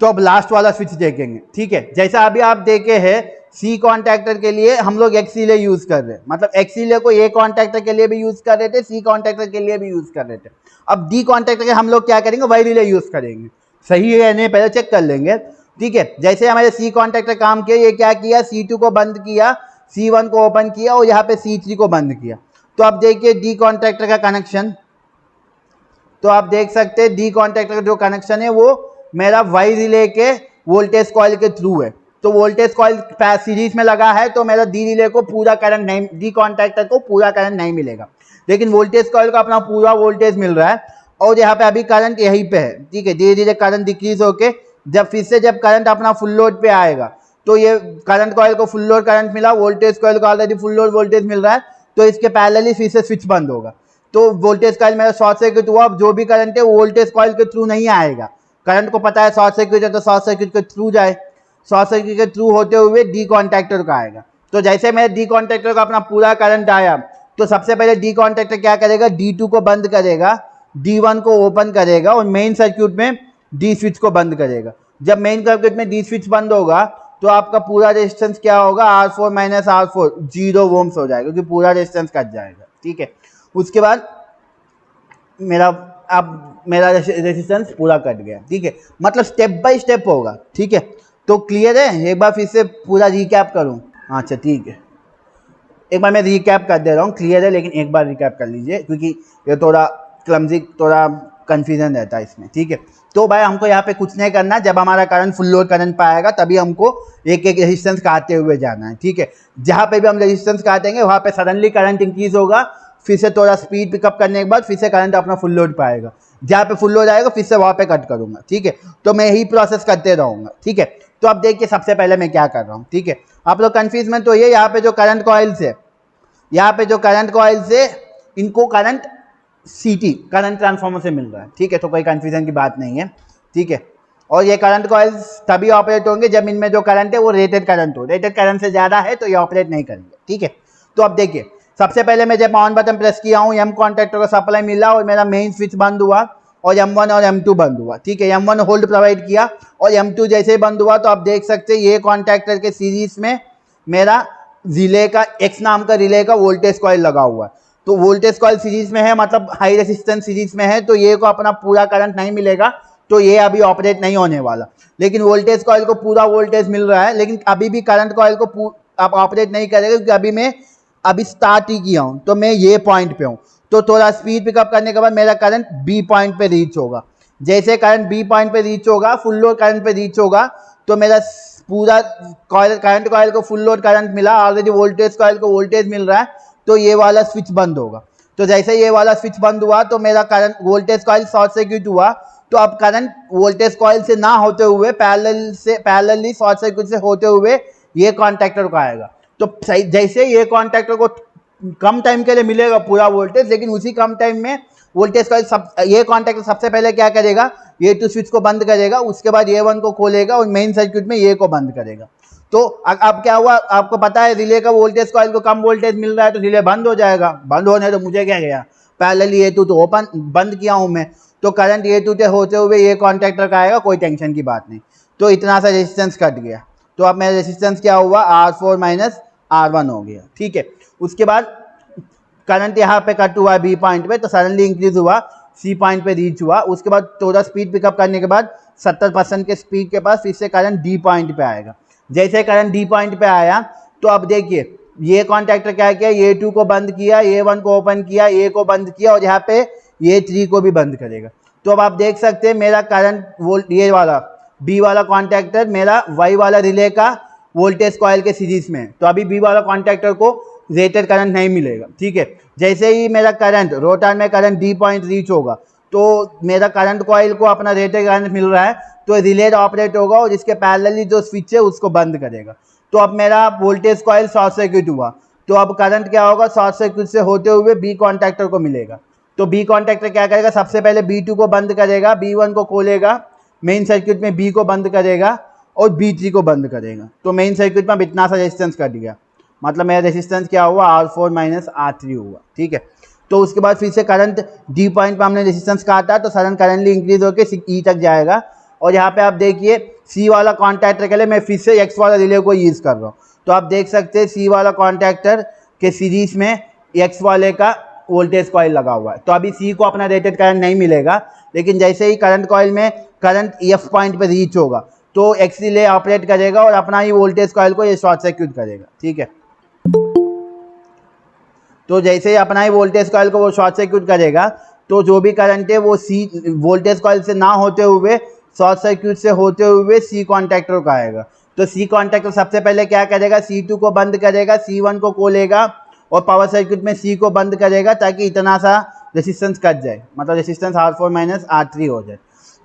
S1: तो अब लास्ट वाला स्विच देखेंगे, ठीक है। जैसा अभी आप देखे हैं, सी कॉन्टैक्टर के लिए हम लोग एक्स रिले यूज कर रहे हैं, मतलब एक्स रिले को ए कॉन्टैक्टर के लिए भी यूज कर रहे थे, सी कॉन्टैक्टर के लिए भी यूज कर रहे थे। अब डी कॉन्टैक्टर के हम लोग क्या करेंगे, वाई रिले यूज करेंगे, सही है नहीं पहले चेक कर लेंगे, ठीक है। जैसे हमारे सी कॉन्टैक्टर काम किया, ये क्या किया, C2 को बंद किया, C1 को ओपन किया और यहाँ पे C3 को बंद किया। तो अब देखिए डी कॉन्टैक्टर का कनेक्शन, तो आप देख सकते हैं डी कॉन्टैक्टर का जो कनेक्शन है वो मेरा वाई रिले के वोल्टेज कॉइल के थ्रू है। तो वोल्टेज कॉइल सीरीज में लगा है, तो मेरा डी रिले को पूरा करंट नहीं, डी कॉन्टैक्टर को पूरा करंट नहीं मिलेगा, लेकिन वोल्टेज कॉइल को अपना पूरा वोल्टेज मिल रहा है। और यहाँ पे अभी करंट यहीं पे है, ठीक है। धीरे धीरे करंट डिक्रीज होके जब फिर से जब करंट अपना फुल लोड पे आएगा, तो ये करंट कॉइल को फुल लोड करंट मिला, वोल्टेज कॉइल को ऑलरेडी फुल लोड वोल्टेज मिल रहा है, तो इसके पैरेलली फिर से स्विच बंद होगा। तो वोल्टेज कॉइल मेरा शॉर्ट सर्किट हुआ, अब जो भी करंट है वो वोल्टेज कॉइल के थ्रू नहीं आएगा, करंट को पता है शॉर्ट सर्किट है तो शॉर्ट सर्किट के थ्रू जाए, शॉर्ट सर्किट के थ्रू होते हुए डी कॉन्टैक्टर का आएगा। तो जैसे मेरे डी कॉन्टैक्टर का अपना पूरा करंट आया, तो सबसे पहले डी कॉन्टैक्टर क्या करेगा, D2 को बंद करेगा, D1 को ओपन करेगा और मेन सर्किट में डी स्विच को बंद करेगा। जब मेन सर्किट में डी स्विच बंद होगा, तो आपका पूरा रेजिस्टेंस क्या होगा, R4 माइनस R4 0 ओम्स हो जाएगा, क्योंकि पूरा रेजिस्टेंस कट जाएगा, ठीक है। उसके बाद मेरा रेजिस्टेंस पूरा कट गया, ठीक है। मतलब स्टेप बाय स्टेप होगा, ठीक है। तो क्लियर है, एक बार फिर से पूरा रिकैप करूं, अच्छा ठीक है, एक बार मैं रिकैप कर दे रहा हूँ, क्लियर है लेकिन एक बार रिकैप कर लीजिए, क्योंकि ये थोड़ा क्लमजी, थोड़ा कन्फ्यूजन रहता है इसमें, ठीक है। तो भाई हमको यहाँ पे कुछ नहीं करना, जब हमारा करंट फुल लोड करंट पाएगा तभी हमको एक एक रेजिस्टेंस काटते हुए जाना है, ठीक है। जहाँ पे भी हम रेजिस्टेंस काटेंगे वहाँ पे सडनली करंट इंक्रीज होगा, फिर से थोड़ा स्पीड पिकअप करने के बाद फिर से करंट अपना फुल लोड पाएगा, जहाँ पे फुल लोड आएगा फिर से वहाँ पे कट करूँगा, ठीक है। तो मैं यही प्रोसेस करते रहूँगा, ठीक है। तो अब देखिए सबसे पहले मैं क्या कर रहा हूँ, ठीक है। आप लोग कन्फ्यूजमेंट तो ये, यहाँ पे जो करंट कॉइल से, यहाँ पे जो करंट कॉइल से इनको करंट CT करंट ट्रांसफार्मर से मिल रहा है, ठीक है। तो कोई कन्फ्यूजन की बात नहीं है, ठीक है। और ये करंट कॉइल्स तभी ऑपरेट होंगे जब इनमें जो करंट है वो रेटेड करंट हो, रेटेड करंट से ज़्यादा है तो ये ऑपरेट नहीं करेंगे, ठीक है। तो अब देखिए सबसे पहले मैं जब ऑन बटन प्रेस किया हूँ, M कॉन्टैक्टर को सप्लाई मिला और मेरा मेन स्विच बंद हुआ और M1 और M2 बंद हुआ, ठीक है। M1 होल्ड प्रोवाइड किया और M2 जैसे ही बंद हुआ तो आप देख सकते हैं ये कॉन्टैक्टर के सीरीज में मेरा रिले का X नाम का रिले का वोल्टेज कॉइल लगा हुआ है। तो वोल्टेज कॉइल सीरीज में है, मतलब हाई रेजिस्टेंस सीरीज में है, तो ये को अपना पूरा करंट नहीं मिलेगा, तो ये अभी ऑपरेट नहीं होने वाला। लेकिन वोल्टेज कॉइल को पूरा वोल्टेज मिल रहा है, लेकिन अभी भी करंट कॉइल को अब ऑपरेट नहीं करेगा, क्योंकि अभी स्टार्ट ही किया हूँ, तो मैं ये पॉइंट पे हूँ। तो थोड़ा स्पीड पिकअप करने के बाद मेरा करंट B पॉइंट पे रीच होगा। जैसे करंट B पॉइंट पे रीच होगा, फुल लोड करंट पे रीच होगा, तो मेरा पूरा करंट कॉइल को फुल लोड करंट मिला, ऑलरेडी वोल्टेज कॉइल को वोल्टेज मिल रहा है, तो ये वाला स्विच बंद होगा। तो जैसे ये वाला स्विच बंद हुआ तो मेरा current voltage coil short circuit हुआ, तो अब करंट वोल्टेज कॉइल से ना होते हुए पैरेलली शॉर्ट सर्किट से होते हुए ये कॉन्टैक्टर को आएगा। तो जैसे ये कॉन्टैक्टर को कम टाइम के लिए मिलेगा पूरा वोल्टेज, लेकिन उसी कम टाइम में वोल्टेज कॉइल ये कॉन्टैक्टर सबसे पहले क्या करेगा, ये टू स्विच को बंद करेगा, उसके बाद ये वन को खोलेगा और मेन सर्किट में ये को बंद करेगा। तो अब क्या हुआ, आपको पता है रिले का वोल्टेज कॉइल को कम वोल्टेज मिल रहा है तो रिले बंद हो जाएगा। बंद होने तो मुझे क्या गया, पैरेलली ये टू तो ओपन बंद किया हूँ मैं, तो करंट ये टू से होते हुए ये कॉन्टैक्टर का आएगा, कोई टेंशन की बात नहीं। तो इतना सा रेजिस्टेंस कट गया, तो अब मेरा रेजिस्टेंस क्या हुआ, R4 माइनस R1 हो गया, ठीक है। उसके बाद करंट यहाँ पे कट हुआ B पॉइंट पे, तो सडनली इंक्रीज हुआ, C पॉइंट पे रीच हुआ। उसके बाद थोड़ा स्पीड पिकअप करने के बाद 70% के स्पीड के पास फिर से करंट D पॉइंट पे आएगा। जैसे करंट D पॉइंट पे आया तो अब देखिए ये कॉन्टैक्टर क्या किया, ये 2 को बंद किया, ये 1 को ओपन किया, ये को बंद किया और यहाँ पे ये 3 को भी बंद करेगा। तो अब आप देख सकते हैं मेरा करंट ये वाला B वाला कॉन्टैक्टर मेरा Y वाला रिले का वोल्टेज कॉइल के सीरीज में है, तो अभी B वाला कॉन्टैक्टर को रेटेड करंट नहीं मिलेगा, ठीक है। जैसे ही मेरा करंट रोटर में करंट D पॉइंट रीच होगा तो मेरा करंट कॉइल को अपना रेटेड करंट मिल रहा है, तो रिले ऑपरेट होगा और जिसके पैरेलली जो स्विच है उसको बंद करेगा। तो अब मेरा वोल्टेज कॉइल शॉर्ट सर्किट हुआ, तो अब करंट क्या होगा, शॉर्ट सर्किट से होते हुए B कॉन्टैक्टर को मिलेगा। तो B कॉन्टैक्टर क्या करेगा, सबसे पहले B2 को बंद करेगा, B1 को खोलेगा, मेन सर्किट में B को बंद करेगा और B3 को बंद करेगा। तो मेन सर्किट में अब इतना सा रेजिस्टेंस कट गया, मतलब मेरा रेजिस्टेंस क्या हुआ, R4 माइनस R3 हुआ, ठीक है। तो उसके बाद फिर से करंट D पॉइंट पर हमने रेजिस्टेंस काटा, तो सडन करंटली इंक्रीज होकर E तक जाएगा। और यहाँ पे आप देखिए C वाला कॉन्टैक्टर के लिए मैं फिर से X वाला रिले को यूज़ कर रहा हूँ, तो आप देख सकते हैं C वाला कॉन्टैक्टर के सीरीज में X वाले का वोल्टेज कॉइल लगा हुआ है। तो अभी C को अपना रेटेड करंट नहीं मिलेगा, लेकिन जैसे ही करंट कॉइल में करंट F पॉइंट पर रीच होगा तो X रिले ऑपरेट करेगा और अपना ही वोल्टेज कॉइल को ये शॉर्ट सर्किट करेगा, ठीक है। तो जैसे ही अपना ही वोल्टेज कॉइल को वो शॉर्ट सर्किट करेगा तो जो भी करंट है वो C वोल्टेज कॉइल से ना होते हुए शॉर्ट सर्किट से होते हुए C कॉन्टैक्टर को आएगा। तो C कॉन्टैक्टर सबसे पहले क्या करेगा, C2 को बंद करेगा, C1 को खोलेगा और पावर सर्किट में C को बंद करेगा ताकि इतना सा रेजिस्टेंस कट जाए, मतलब रेजिस्टेंस R4 माइनस R3 हो जाए,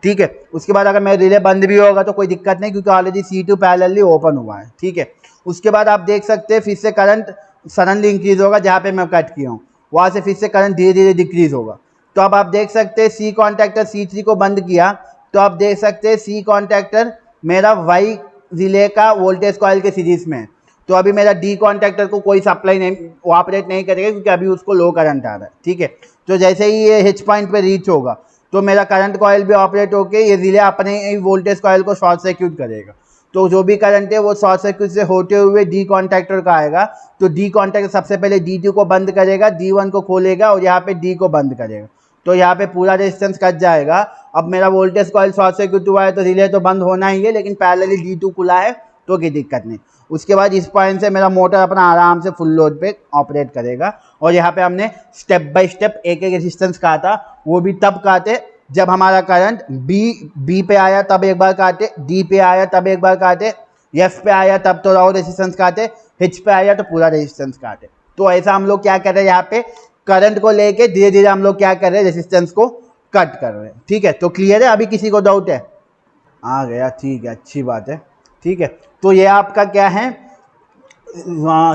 S1: ठीक है। उसके बाद अगर मेरा रिले बंद भी होगा तो कोई दिक्कत नहीं, क्योंकि ऑलरेडी C2 पैरेलली ओपन हुआ है, ठीक है। उसके बाद आप देख सकते हैं फिर से करंट सडनली इंक्रीज होगा, जहाँ पे मैं कट किया हूँ वहाँ से फिर से करंट धीरे धीरे डिक्रीज होगा। तो अब आप देख सकते हैं C कॉन्टैक्टर C3 को बंद किया, तो आप देख सकते हैं C कॉन्टैक्टर मेरा Y रिले का वोल्टेज कॉइल के सीरीज में है। तो अभी मेरा D कॉन्टैक्टर को कोई सप्लाई नहीं ऑपरेट नहीं करेगा, क्योंकि अभी उसको लो करंट आ रहा है, ठीक है। तो जैसे ही ये H पॉइंट पे रीच होगा तो मेरा करंट कॉइल भी ऑपरेट होकर ये रिले अपने ही वोल्टेज कॉइल को शॉर्ट सर्किट करेगा। तो जो भी करंट है वो शॉर्ट सर्किट से होते हुए D कॉन्टैक्टर का आएगा। तो D कॉन्टैक्टर सबसे पहले D2 को बंद करेगा, D1 को खोलेगा और यहाँ पे D को बंद करेगा, तो यहाँ पे पूरा रेजिस्टेंस कट जाएगा। अब मेरा वोल्टेज कॉइल शॉर्ट सर्किट हुआ है तो रिले तो बंद होना ही है, लेकिन पैरेलली D2 खुला है तो कोई दिक्कत नहीं। उसके बाद इस पॉइंट से मेरा मोटर अपना आराम से फुल लोड पे ऑपरेट करेगा। और यहाँ पे हमने स्टेप बाय स्टेप एक एक रेजिस्टेंस काटा, वो भी तब काटे जब हमारा करंट B पे आया तब एक बार काटे, D पे आया तब एक बार काटे, F पे आया तब थोड़ा और रेजिस्टेंस काटे, H पे आया तो पूरा रेजिस्टेंस काटे। तो ऐसा हम लोग क्या कर रहे हैं, यहाँ पे करंट को लेके धीरे धीरे हम लोग क्या कर रहे हैं, रेजिस्टेंस को कट कर रहे हैं, ठीक है। तो क्लियर है, अभी किसी को डाउट है? आ गया, ठीक है, अच्छी बात है, ठीक है। तो ये आपका क्या है,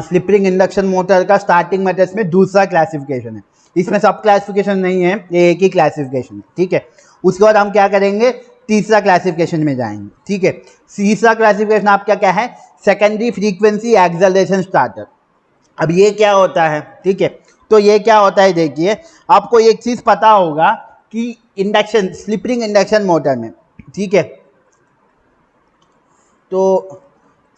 S1: स्लिप रिंग इंडक्शन मोटर का स्टार्टिंग मेथड्स में दूसरा क्लासिफिकेशन है। इसमें सब क्लासिफिकेशन नहीं है, ये एक ही क्लासिफिकेशन है, ठीक है। उसके बाद हम क्या करेंगे, तीसरा क्लासिफिकेशन में जाएंगे, ठीक है। तीसरा क्लासिफिकेशन आपका क्या है, सेकेंडरी फ्रीक्वेंसी एक्सेलरेशन स्टार्टर। अब ये क्या होता है, ठीक है। तो ये क्या होता है, देखिए आपको एक चीज़ पता होगा कि induction slip ring induction motor में, ठीक है, तो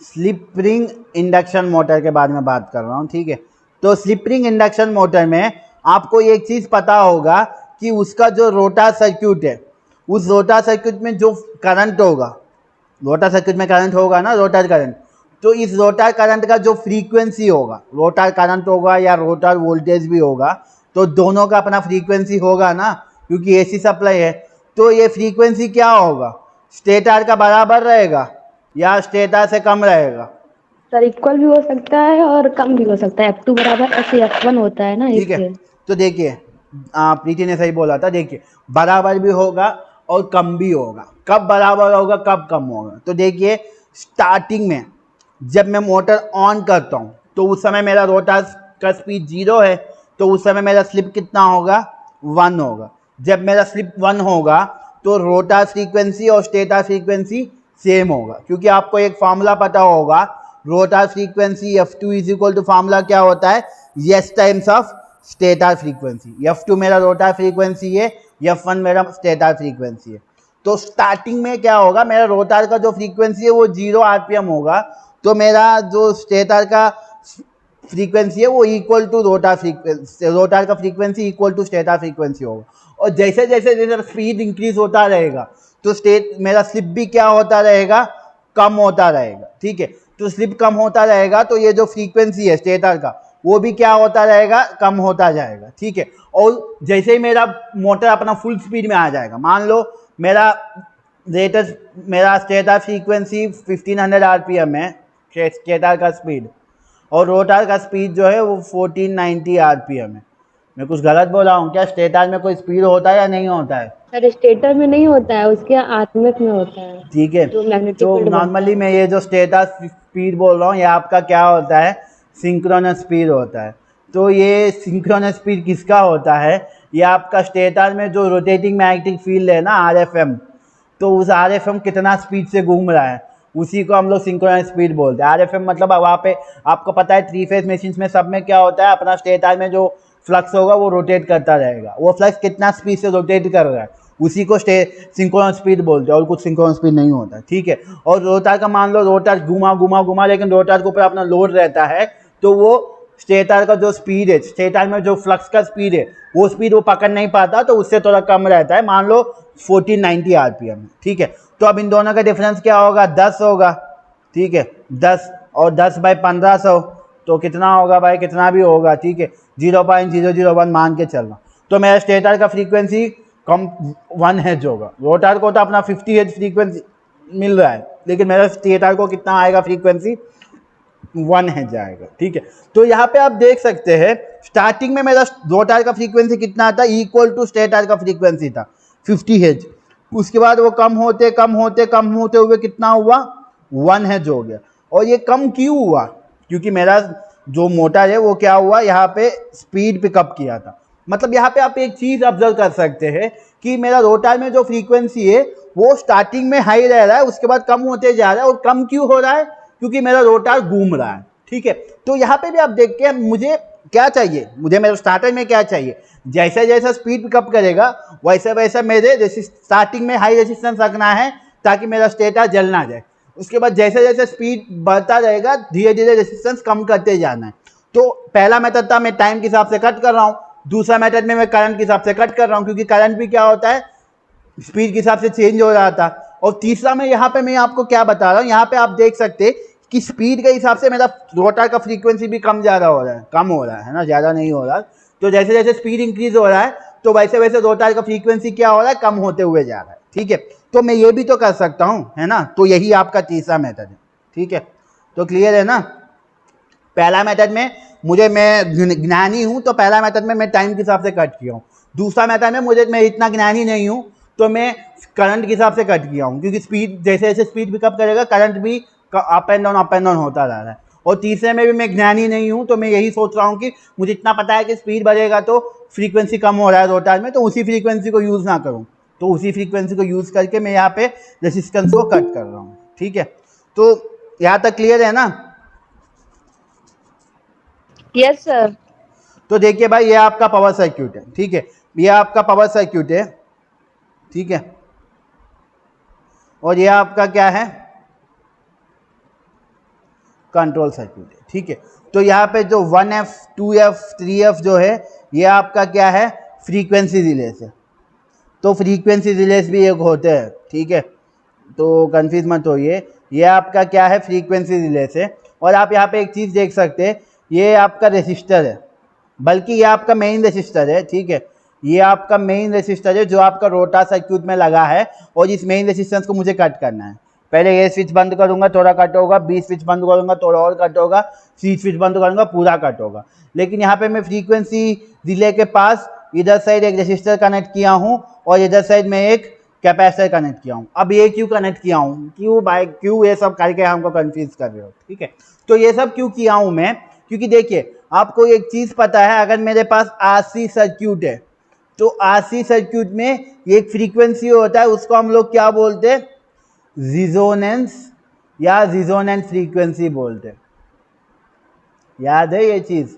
S1: स्लिप रिंग इंडक्शन मोटर के बारे में बात कर रहा हूँ, ठीक है। तो स्लिप रिंग इंडक्शन मोटर में आपको एक चीज़ पता होगा कि उसका जो रोटर सर्क्यूट है, उस रोटर सर्क्यूट में जो करंट होगा, रोटर सर्क्यूट में करंट होगा ना, रोटर करंट, तो इस रोटर करंट का जो फ्रीक्वेंसी होगा, रोटर करंट होगा या रोटर वोल्टेज भी होगा, तो दोनों का अपना फ्रीक्वेंसी होगा ना, क्योंकि एसी सप्लाई है। तो ये फ्रीक्वेंसी क्या होगा, स्टेटर का बराबर रहेगा या स्टेटर से कम रहेगा?
S2: सर इक्वल भी हो सकता है और कम भी हो सकता है, F2 बराबर ऐसे F1 होता है ना,
S1: ठीक है।
S2: इससे।
S1: तो देखिए, प्रीति ने सही बोला था, देखिए बराबर भी होगा और कम भी होगा। कब बराबर होगा, कब कम होगा? तो देखिए स्टार्टिंग में जब मैं मोटर ऑन करता हूँ तो उस समय मेरा रोटर का स्पीड 0 है, तो उस समय मेरा स्लिप कितना होगा, 1 होगा। जब मेरा स्लिप 1 होगा तो रोटर फ्रीक्वेंसी और स्टेटर फ्रीक्वेंसी सेम होगा, क्योंकि आपको एक फार्मूला पता होगा, rotor frequency F2 is equal to formula क्या होता है, S times of stator frequency. F2 मेरा रोटर फ्रीक्वेंसी है, F1 मेरा स्टेटर फ्रीक्वेंसी है। तो स्टार्टिंग में क्या होगा, मेरा रोटर का जो फ्रीक्वेंसी है वो 0 आरपीएम होगा, तो मेरा जो स्टेटर का फ्रीक्वेंसी है वो equal to rotor frequency, rotor का frequency equal to stator frequency होगा। और जैसे जैसे जैसे स्पीड इंक्रीज होता रहेगा तो मेरा स्लिप भी क्या होता रहेगा, कम होता रहेगा, ठीक है। तो स्लिप कम होता रहेगा तो ये जो फ्रीक्वेंसी है स्टेटर का वो भी क्या होता रहेगा, कम होता जाएगा, ठीक है। और जैसे ही मेरा मोटर अपना फुल स्पीड में आ जाएगा, मान लो मेरा मेरा स्टेटर फ्रीक्वेंसी 1500 आरपीएम है, स्टेटर का स्पीड, और रोटर का स्पीड जो है वो 1490 आरपीएम है। मैं कुछ गलत बोला हूँ क्या? स्टेटर में कोई स्पीड होता है या नहीं होता है?
S2: सर स्टेटर में नहीं होता है, उसके आर्मेट में होता है,
S1: ठीक है।
S2: जो मैग्नेटिक
S1: तो
S2: फील्ड बनता
S1: नॉर्मली
S2: है।
S1: मैं ये जो स्टेटर स्पीड बोल रहा हूँ ये आपका क्या होता है, सिंक्रोनस स्पीड होता है। तो ये सिंक्रोनस स्पीड किसका होता है, ये आपका स्टेटर में जो रोटेटिंग मैग्नेटिक फील्ड है ना, आरएफएम, तो उस आरएफएम कितना स्पीड से घूम रहा है उसी को हम लोग सिंक्रोनस स्पीड बोलते हैं। आरएफएम मतलब वहाँ पे आपको पता है 3 फेज मशीन्स में सब में क्या होता है, अपना स्टेटर में जो फ्लक्स होगा वो रोटेट करता रहेगा, वो फ्लक्स कितना स्पीड से रोटेट कर रहा है उसी को सिंक्रोनस स्पीड बोलते हैं, और कुछ सिंक्रोनस स्पीड नहीं होता, ठीक है। और रोटर का मान लो रोटर घुमा घुमा घुमा, लेकिन रोटर के ऊपर अपना लोड रहता है, तो वो स्टेटर का जो स्पीड है, स्टेटर में जो फ्लक्स का स्पीड है वो स्पीड वो पकड़ नहीं पाता, तो उससे थोड़ा कम रहता है, मान लो 1490 आरपीएम, ठीक है। तो अब इन दोनों का डिफरेंस क्या होगा, 10 होगा, ठीक है। 10 और 10 बाई 1500 तो कितना होगा भाई, कितना भी होगा, ठीक है, 0.001 मान के चलना। तो मेरा स्टेटर का फ्रीक्वेंसी कम 1 हर्ट्ज होगा, रोटर को तो अपना 50 हर्ट्ज फ्रीक्वेंसी मिल रहा है, लेकिन मेरा स्टेटर को कितना आएगा फ्रीक्वेंसी, 1 हर्ट्ज आएगा, ठीक है। तो यहाँ पे आप देख सकते हैं स्टार्टिंग में मेरा रोटर का फ्रीक्वेंसी कितना था, इक्वल टू स्टेटर का फ्रीक्वेंसी था 50 हर्ट्ज। उसके बाद वो कम होते कम होते कम होते हुए कितना हुआ, 1 हर्ट्ज हो गया। और ये कम क्यों हुआ, क्योंकि मेरा जो मोटर है वो क्या हुआ, यहाँ पे स्पीड पिकअप किया था। मतलब यहाँ पे आप एक चीज़ ऑब्जर्व कर सकते हैं कि मेरा रोटर में जो फ्रीक्वेंसी है वो स्टार्टिंग में हाई रह रहा है, उसके बाद कम होते जा रहा है। और कम क्यों हो रहा है, क्योंकि मेरा रोटर घूम रहा है, ठीक है। तो यहाँ पे भी आप देख के मुझे क्या चाहिए, मुझे मेरे स्टार्टर में क्या चाहिए, जैसे जैसा स्पीड पिकअप करेगा वैसे वैसा मेरे स्टार्टिंग में हाई रेजिस्टेंस रखना है ताकि मेरा स्टेटर जल ना जाए। उसके बाद जैसे जैसे स्पीड बढ़ता रहेगा धीरे धीरे रेजिस्टेंस कम करते जाना है। तो पहला मेथड था मैं टाइम के हिसाब से कट कर रहा हूँ, दूसरा मेथड में मैं करंट के हिसाब से कट कर रहा हूँ, क्योंकि करंट भी क्या होता है, स्पीड के हिसाब से चेंज हो रहा था। और तीसरा में यहाँ पे मैं आपको क्या बता रहा हूँ, यहाँ पे आप देख सकते कि स्पीड के हिसाब से मेरा रोटर का फ्रीक्वेंसी भी कम ज़्यादा हो रहा है, कम हो रहा है ना, ज़्यादा नहीं हो रहा। तो जैसे जैसे स्पीड इंक्रीज हो रहा है तो वैसे वैसे रोटर का फ्रीक्वेंसी क्या हो रहा है, कम होते हुए जा रहा है, ठीक है। तो मैं ये भी तो कर सकता हूँ, है ना। तो यही आपका तीसरा मेथड है, ठीक है। तो क्लियर है ना। पहला मेथड में मैं ज्ञानी हूँ तो पहला मेथड में मैं टाइम के हिसाब से कट किया हूँ। दूसरा मेथड में मैं इतना ज्ञानी नहीं हूँ तो मैं करंट के हिसाब से कट किया हूँ, क्योंकि स्पीड जैसे जैसे स्पीड पिकअप करेगा करंट भी अप एंड डाउन होता रह रहा है। और तीसरे में भी मैं ज्ञानी नहीं हूँ, तो मैं यही सोच रहा हूँ कि मुझे इतना पता है कि स्पीड बढ़ेगा तो फ्रीक्वेंसी कम हो रहा है रोटार में, तो उसी फ्रीक्वेंसी को यूज़ ना करूँ, तो उसी फ्रीक्वेंसी को यूज़ करके मैं यहाँ पे रेसिस्टेंस को कट कर रहा हूँ। ठीक है, तो यहाँ तक क्लियर है ना?
S2: Yes sir.
S1: तो देखिए भाई, ये आपका पावर सर्किट है। ठीक है, ये आपका पावर सर्किट है। ठीक है, और ये आपका क्या है? कंट्रोल सर्किट है। ठीक है, तो यहाँ पे जो 1F 2F 3F जो है, ये आपका क्या है? फ्रीक्वेंसी रिलेस है। तो फ्रीक्वेंसी रिलेस भी एक होते हैं। ठीक है, तो कंफ्यूज मत होइए, ये आपका क्या है? फ्रीक्वेंसी रिलेस है। और आप यहाँ पे एक चीज़ देख सकते हैं, ये आपका रेसिस्टर है, बल्कि ये आपका मेन रेसिस्टर है। ठीक है, ये आपका मेन रेसिस्टर है जो आपका रोटा सर्किट में लगा है, और इस मेन रेसिस्टेंस को मुझे कट करना है। पहले ये स्विच बंद करूंगा, थोड़ा कट होगा, बी स्विच बंद करूंगा, थोड़ा और कट होगा, सी स्विच बंद करूंगा, पूरा कट होगा। लेकिन यहाँ पे मैं फ्रीक्वेंसी रिले के पास इधर साइड एक रेसिस्टर कनेक्ट किया हूँ, और इधर साइड में एक कैपेसिटर कनेक्ट किया हूँ। अब ये क्यों कनेक्ट किया हूँ, क्यों ये सब करके हमको कंफ्यूज कर रहे हो? ठीक है, तो ये सब क्यों किया हूँ मैं? क्योंकि देखिए, आपको एक चीज़ पता है, अगर मेरे पास आरसी सर्किट है, तो आरसी सर्किट में एक फ्रीक्वेंसी होता है, उसको हम लोग क्या बोलते हैं? रिजोनेंस या रिजोनेंट फ्रीक्वेंसी बोलते हैं। याद है ये चीज़?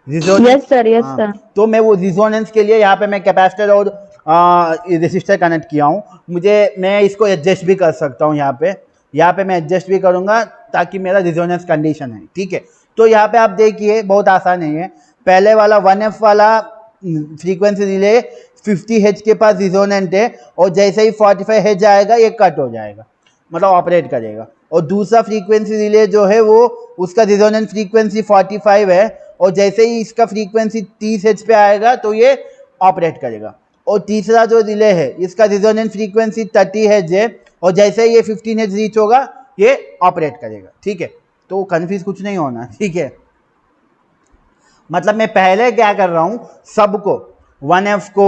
S2: यस सर, यस
S1: हाँ,
S2: सर।
S1: तो मैं वो रिजोनेंस के लिए यहाँ पे मैं कैपेसिटर और रेसिस्टर कनेक्ट किया हूँ। मैं इसको एडजस्ट भी कर सकता हूँ यहाँ पे मैं एडजस्ट भी करूँगा ताकि मेरा रिजोनेंस कंडीशन है। ठीक है, तो यहाँ पे आप देखिए, बहुत आसान है। पहले वाला 1F वाला फ्रीक्वेंसी रिले 50 हर्ट्ज के पास रिजोनेंट है, और जैसे ही 45 हर्ट्ज आएगा ये कट हो जाएगा, मतलब ऑपरेट करेगा। और दूसरा फ्रीक्वेंसी रिले जो है वो, उसका रिजोनेंट फ्रीक्वेंसी 45 है, और जैसे ही इसका फ्रीक्वेंसी 30 हर्ट्ज पे आएगा तो ये ऑपरेट करेगा। और तीसरा जो रिले है, इसका रिजोनेंट फ्रीक्वेंसी 30 हर्ट्ज है, और जैसे ही ये 15 हर्ट्ज रीच होगा ये ऑपरेट करेगा। ठीक है, तो कंफ्यूज कुछ नहीं होना। ठीक है, मतलब मैं पहले क्या कर रहा हूँ, सबको 1F को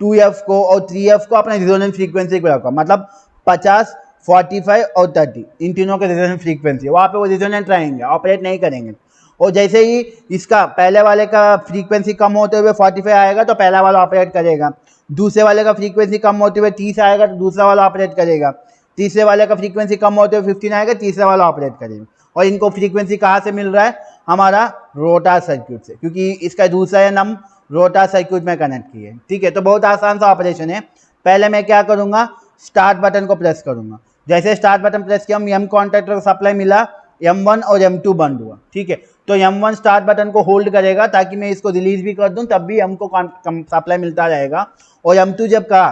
S1: 2F को और 3F को अपने रिजोनेंट फ्रीक्वेंसी को रखा, मतलब 50 45 और 30 इन तीनों के रिजोनेंट फ्रीक्वेंसी, वहाँ पे वो रिजोनेंट रहेंगे, ऑपरेट नहीं करेंगे। और जैसे ही इसका पहले वाले का फ्रीक्वेंसी कम होते हुए 45 आएगा तो पहला वाला ऑपरेट करेगा, दूसरे वाले का फ्रीक्वेंसी कम होते हुए 30 आएगा तो दूसरा वाला ऑपरेट करेगा, तीसरे वाले का फ्रीक्वेंसी कम होते हुए 15 आएगा, तीसरा वाला ऑपरेट करेगा। और इनको फ्रीक्वेंसी कहाँ से मिल रहा है? हमारा रोटार सर्किट से, क्योंकि इसका दूसरा नम रोटार सर्किट में कनेक्ट किए। ठीक है, तो बहुत आसान सा ऑपरेशन है। पहले मैं क्या करूँगा, स्टार्ट बटन को प्रेस करूँगा। जैसे स्टार्ट बटन प्रेस किया, एम कॉन्टैक्टर को सप्लाई मिला, M1 और M2 बंद हुआ। ठीक है, तो M1 स्टार्ट बटन को होल्ड करेगा ताकि मैं इसको रिलीज भी कर दूं, तब भी M को सप्लाई मिलता रहेगा। और M2 जब कहा,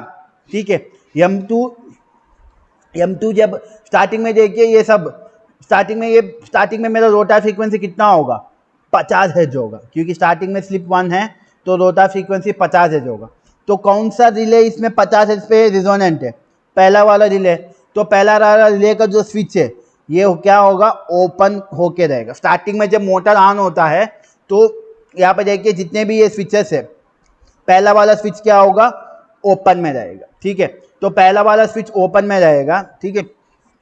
S1: ठीक है, M2 जब स्टार्टिंग में देखिए, ये सब स्टार्टिंग में मेरा रोटार फ्रीक्वेंसी कितना होगा? 50 हर्ट्ज होगा, क्योंकि स्टार्टिंग में स्लिप 1 है, तो रोटार फ्रीक्वेंसी 50 हर्ट्ज होगा। तो कौन सा रिले इसमें 50 हर्ट्ज पे रिजोनेंट है? पहला वाला रिले। तो पहला वाला रिले का जो स्विच है, ये क्या होगा? ओपन होके रहेगा। स्टार्टिंग में जब मोटर ऑन होता है तो यहाँ पे देखिए, जितने भी ये स्विचेस है, पहला वाला स्विच क्या होगा? ओपन में रहेगा। ठीक है, तो पहला वाला स्विच ओपन में रहेगा। ठीक है,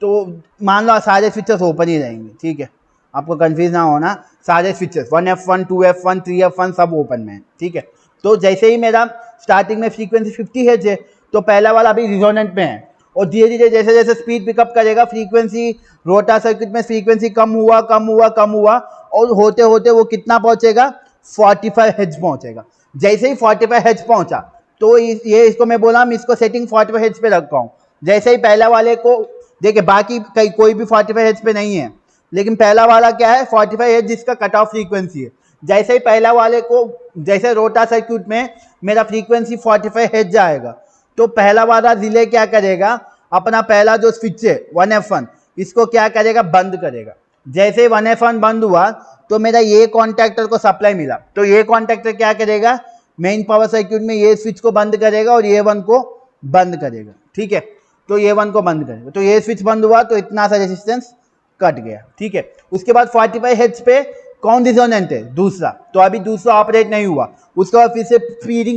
S1: तो मान लो सारे स्विचेस ओपन ही रहेंगे। ठीक है, आपको कंफ्यूज ना होना, सारे स्विचेस 1F1 2F1 3F1 सब ओपन में है। ठीक है, तो जैसे ही मेरा स्टार्टिंग में फ्रीक्वेंसी 50 हर्ट्ज है, तो पहला वाला अभी रिजोनेंट में है, और धीरे धीरे जैसे जैसे स्पीड पिकअप करेगा, फ्रीक्वेंसी रोटार सर्किट में फ्रीक्वेंसी कम हुआ, और होते होते वो कितना पहुंचेगा? 45 हर्ट्ज पहुंचेगा। जैसे ही 45 हर्ट्ज पहुंचा, तो ये इसको मैं बोला, मैं इसको सेटिंग 45 हर्ट्ज पे रखा हूँ। जैसे ही पहला वाले को देखिए, बाकी कोई भी 45 हर्ट्ज पे नहीं है, लेकिन पहला वाला क्या है? 45 हर्ट्ज जिसका कट ऑफ फ्रीक्वेंसी है। जैसे ही पहला वाले को, जैसे रोटार सर्किट में मेरा फ्रीक्वेंसी 45 हर्ट्ज आएगा, तो पहला वाला रिले क्या करेगा? अपना पहला जो स्विच है 1F1, इसको क्या करेगा? बंद करेगा। जैसे ही 1F1 बंद हुआ तो मेरा ये कॉन्टैक्टर को सप्लाई मिला, तो ये कॉन्टैक्टर क्या करेगा? मेन पावर सर्किट में ये स्विच को बंद करेगा और ये 1 को बंद करेगा। ठीक है, तो ये 1 को बंद करेगा, तो ये स्विच बंद हुआ, तो इतना सा रेजिस्टेंस कट गया। ठीक है, उसके बाद 45 हर्ट्ज पे कौन रिजोनेंट है? दूसरा। तो अभी दूसरा ऑपरेट नहीं हुआ, उसके बाद फिर से स्पीड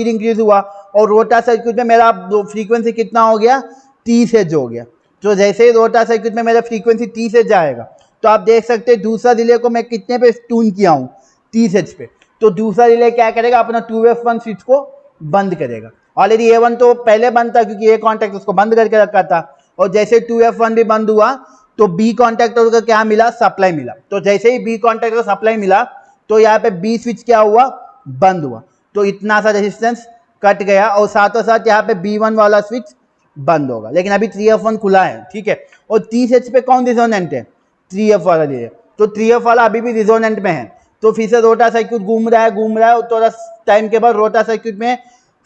S1: इंक्रीज हुआ, और रोटार सर्किट में मेरा फ्रीक्वेंसी कितना हो गया? 30 हर्ट्ज हो गया। तो जैसे ही रोटा सर्किट में मेरा फ्रीक्वेंसी 30 हर्ट्ज जाएगा, तो आप देख सकते हैं दूसरा रिले को मैं कितने पे ट्यून किया हूँ, 30 हर्ट्ज पे। तो दूसरा रिले क्या करेगा, अपना 2F1 स्विच को बंद करेगा। ऑलरेडी A1 तो पहले बंद था क्योंकि A कॉन्टैक्ट उसको बंद करके रखा था, और जैसे 2F1 भी बंद हुआ तो B कॉन्टैक्टर को क्या मिला, सप्लाई मिला। तो जैसे ही B कॉन्टैक्टर को सप्लाई मिला तो यहाँ पे B स्विच क्या हुआ, बंद हुआ। तो इतना सा रेजिस्टेंस कट गया, और साथों साथ यहाँ पे B1 वाला स्विच बंद होगा। लेकिन अभी 3F1 खुला है, ठीक है। और 30 हर्ट्ज पे कौन रिजोनेंट है, 3F वाला रिले। तो 3F वाला अभी भी रिजोनेंट में है। तो फिर से रोटा सर्किट घूम रहा है, और थोड़ा टाइम के बाद रोटा सर्किट में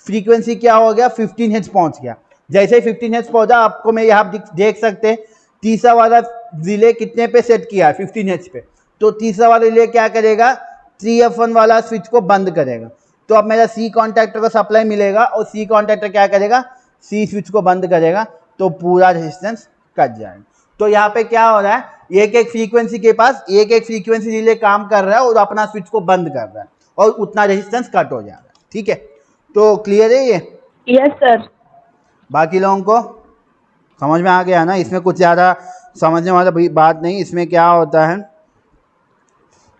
S1: फ्रीक्वेंसी क्या हो गया, 15 हर्ट्ज पहुंच गया। जैसे ही 15 हर्ट्ज पहुंचा, आपको मैं यहाँ देख सकते हैं तीसरा वाला रिले कितने पे सेट किया है, 15 हर्ट्ज पे। तो तीसरा वाला रिले क्या करेगा, 3F1 वाला स्विच को बंद करेगा। तो अब मेरा C कॉन्टैक्टर को सप्लाई मिलेगा, और C कॉन्टैक्टर क्या करेगा, C स्विच को बंद करेगा, तो पूरा रेजिस्टेंस कट जाएगा। तो यहाँ पे क्या हो रहा है, एक एक फ्रीक्वेंसी के पास एक एक फ्रीक्वेंसी रिले काम कर रहा है और अपना स्विच को बंद कर रहा है, और उतना रेजिस्टेंस कट हो जा रहा है। ठीक है, तो क्लियर है ये?
S2: Yes sir.
S1: बाकी लोगों को समझ में आ गया ना? इसमें कुछ ज़्यादा समझने वाला बात नहीं। इसमें क्या होता है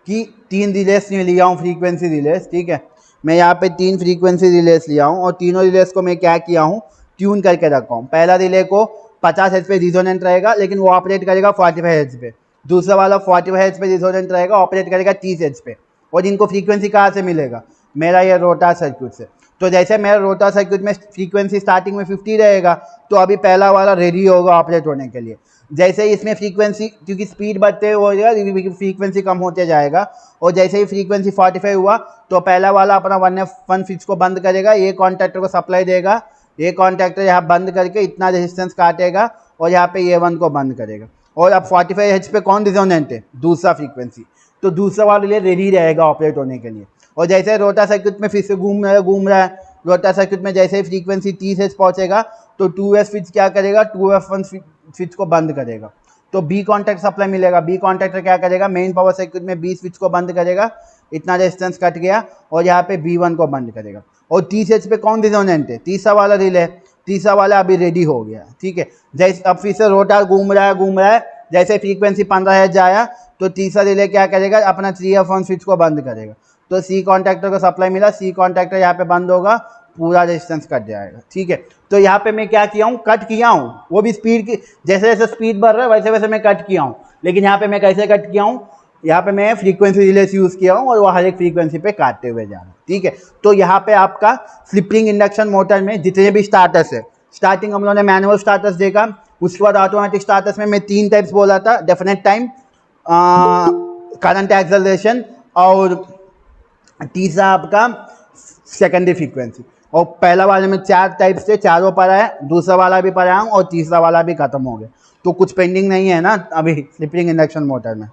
S1: कि 3 रिलेस लिया हूँ, फ्रीक्वेंसी रिलेस, ठीक है। मैं यहाँ पे 3 फ्रीक्वेंसी रिलेस लिया हूँ, और तीनों रिलेस को मैं क्या किया हूँ, ट्यून करके रखा हूँ। पहला रिले को 50 हर्ट्ज पे रिजोनेंट रहेगा, लेकिन वो ऑपरेट करेगा 45 हर्ट्ज पे। दूसरा वाला 45 हर्ट्ज पे रिजोनेंट रहेगा, ऑपरेट करेगा 30 हर्ट्ज पे। और इनको फ्रीक्वेंसी कहाँ से मिलेगा, मेरा ये रोटा सर्किट से। तो जैसे मेरा रोटा सर्किट में फ्रीक्वेंसी स्टार्टिंग में 50 रहेगा, तो अभी पहला वाला रेडी होगा ऑपरेट होने के लिए। जैसे ही इसमें फ्रीक्वेंसी, क्योंकि स्पीड बढ़ते हो जाएगा, फ्रीक्वेंसी कम होते जाएगा, और जैसे ही फ्रीक्वेंसी 45 हुआ तो पहला वाला अपना 1F1 स्विच को बंद करेगा, ये कॉन्टैक्टर को सप्लाई देगा, ये कॉन्टैक्टर यहाँ बंद करके इतना रेजिस्टेंस काटेगा, और यहाँ पे A1 को बंद करेगा। और अब 45 हर्ट्ज पे कौन रिजोनेंट है, दूसरा फ्रीक्वेंसी। तो दूसरा वाले लिए रेडी रहेगा ऑपरेट होने के लिए। और जैसे रोटा सर्किट में फिर से घूम रहा है, रोटा सर्किट में जैसे ही फ्रीक्वेंसी 30 हर्ट्ज पहुंचेगा तो 2F स्विच क्या करेगा, 2F1 स्विच को बंद करेगा। तो B कॉन्टैक्ट सप्लाई मिलेगा, B कॉन्टैक्टर क्या करेगा, मेन पावर सर्किट में B स्विच को बंद करेगा, इतना रेजिस्टेंस कट गया, और यहाँ पे B1 को बंद करेगा। और 30 हर्ट्ज पे कौन रिजोनेंट है, तीसरा वाला रिले। तीसरा वाला अभी रेडी हो गया, ठीक है। जैसे अब फिर से रोटा घूम रहा है, जैसे फ्रीक्वेंसी 15 हर्ट्ज आया तो तीसरा रिले क्या करेगा, अपना 3F1 स्विच को बंद करेगा। तो C कॉन्टैक्टर को सप्लाई मिला, C कॉन्टैक्टर यहाँ पे बंद होगा, पूरा रेजिस्टेंस कट जाएगा, ठीक है। तो यहाँ पे मैं क्या किया हूँ, कट किया हूँ, वो भी स्पीड की, जैसे जैसे स्पीड बढ़ रहा है वैसे वैसे मैं कट किया हूँ। लेकिन यहाँ पे मैं कैसे कट किया हूँ, यहाँ पे मैं फ्रीक्वेंसी रिलेस यूज़ किया हूँ, और वो हर एक फ्रीक्वेंसी पे काटते हुए जा रहा है, ठीक है। तो यहाँ पे आपका स्लिप रिंग इंडक्शन मोटर में जितने भी स्टार्टर्स है, स्टार्टिंग हम लोगों ने मैनुअल स्टार्टर्स देखा, उसके बाद ऑटोमेटिक स्टार्टर्स में मैं 3 टाइप्स बोला था, डेफिनेट टाइम, करंट एक्सेलरेशन, और तीसरा आपका सेकेंडरी फ्रीक्वेंसी। और पहला वाले में 4 टाइप्स थे, चारों पढ़ा है, दूसरा वाला भी पढ़ा हूँ, और तीसरा वाला भी खत्म हो गया। तो कुछ पेंडिंग नहीं है ना अभी स्लिप रिंग इंडक्शन मोटर में।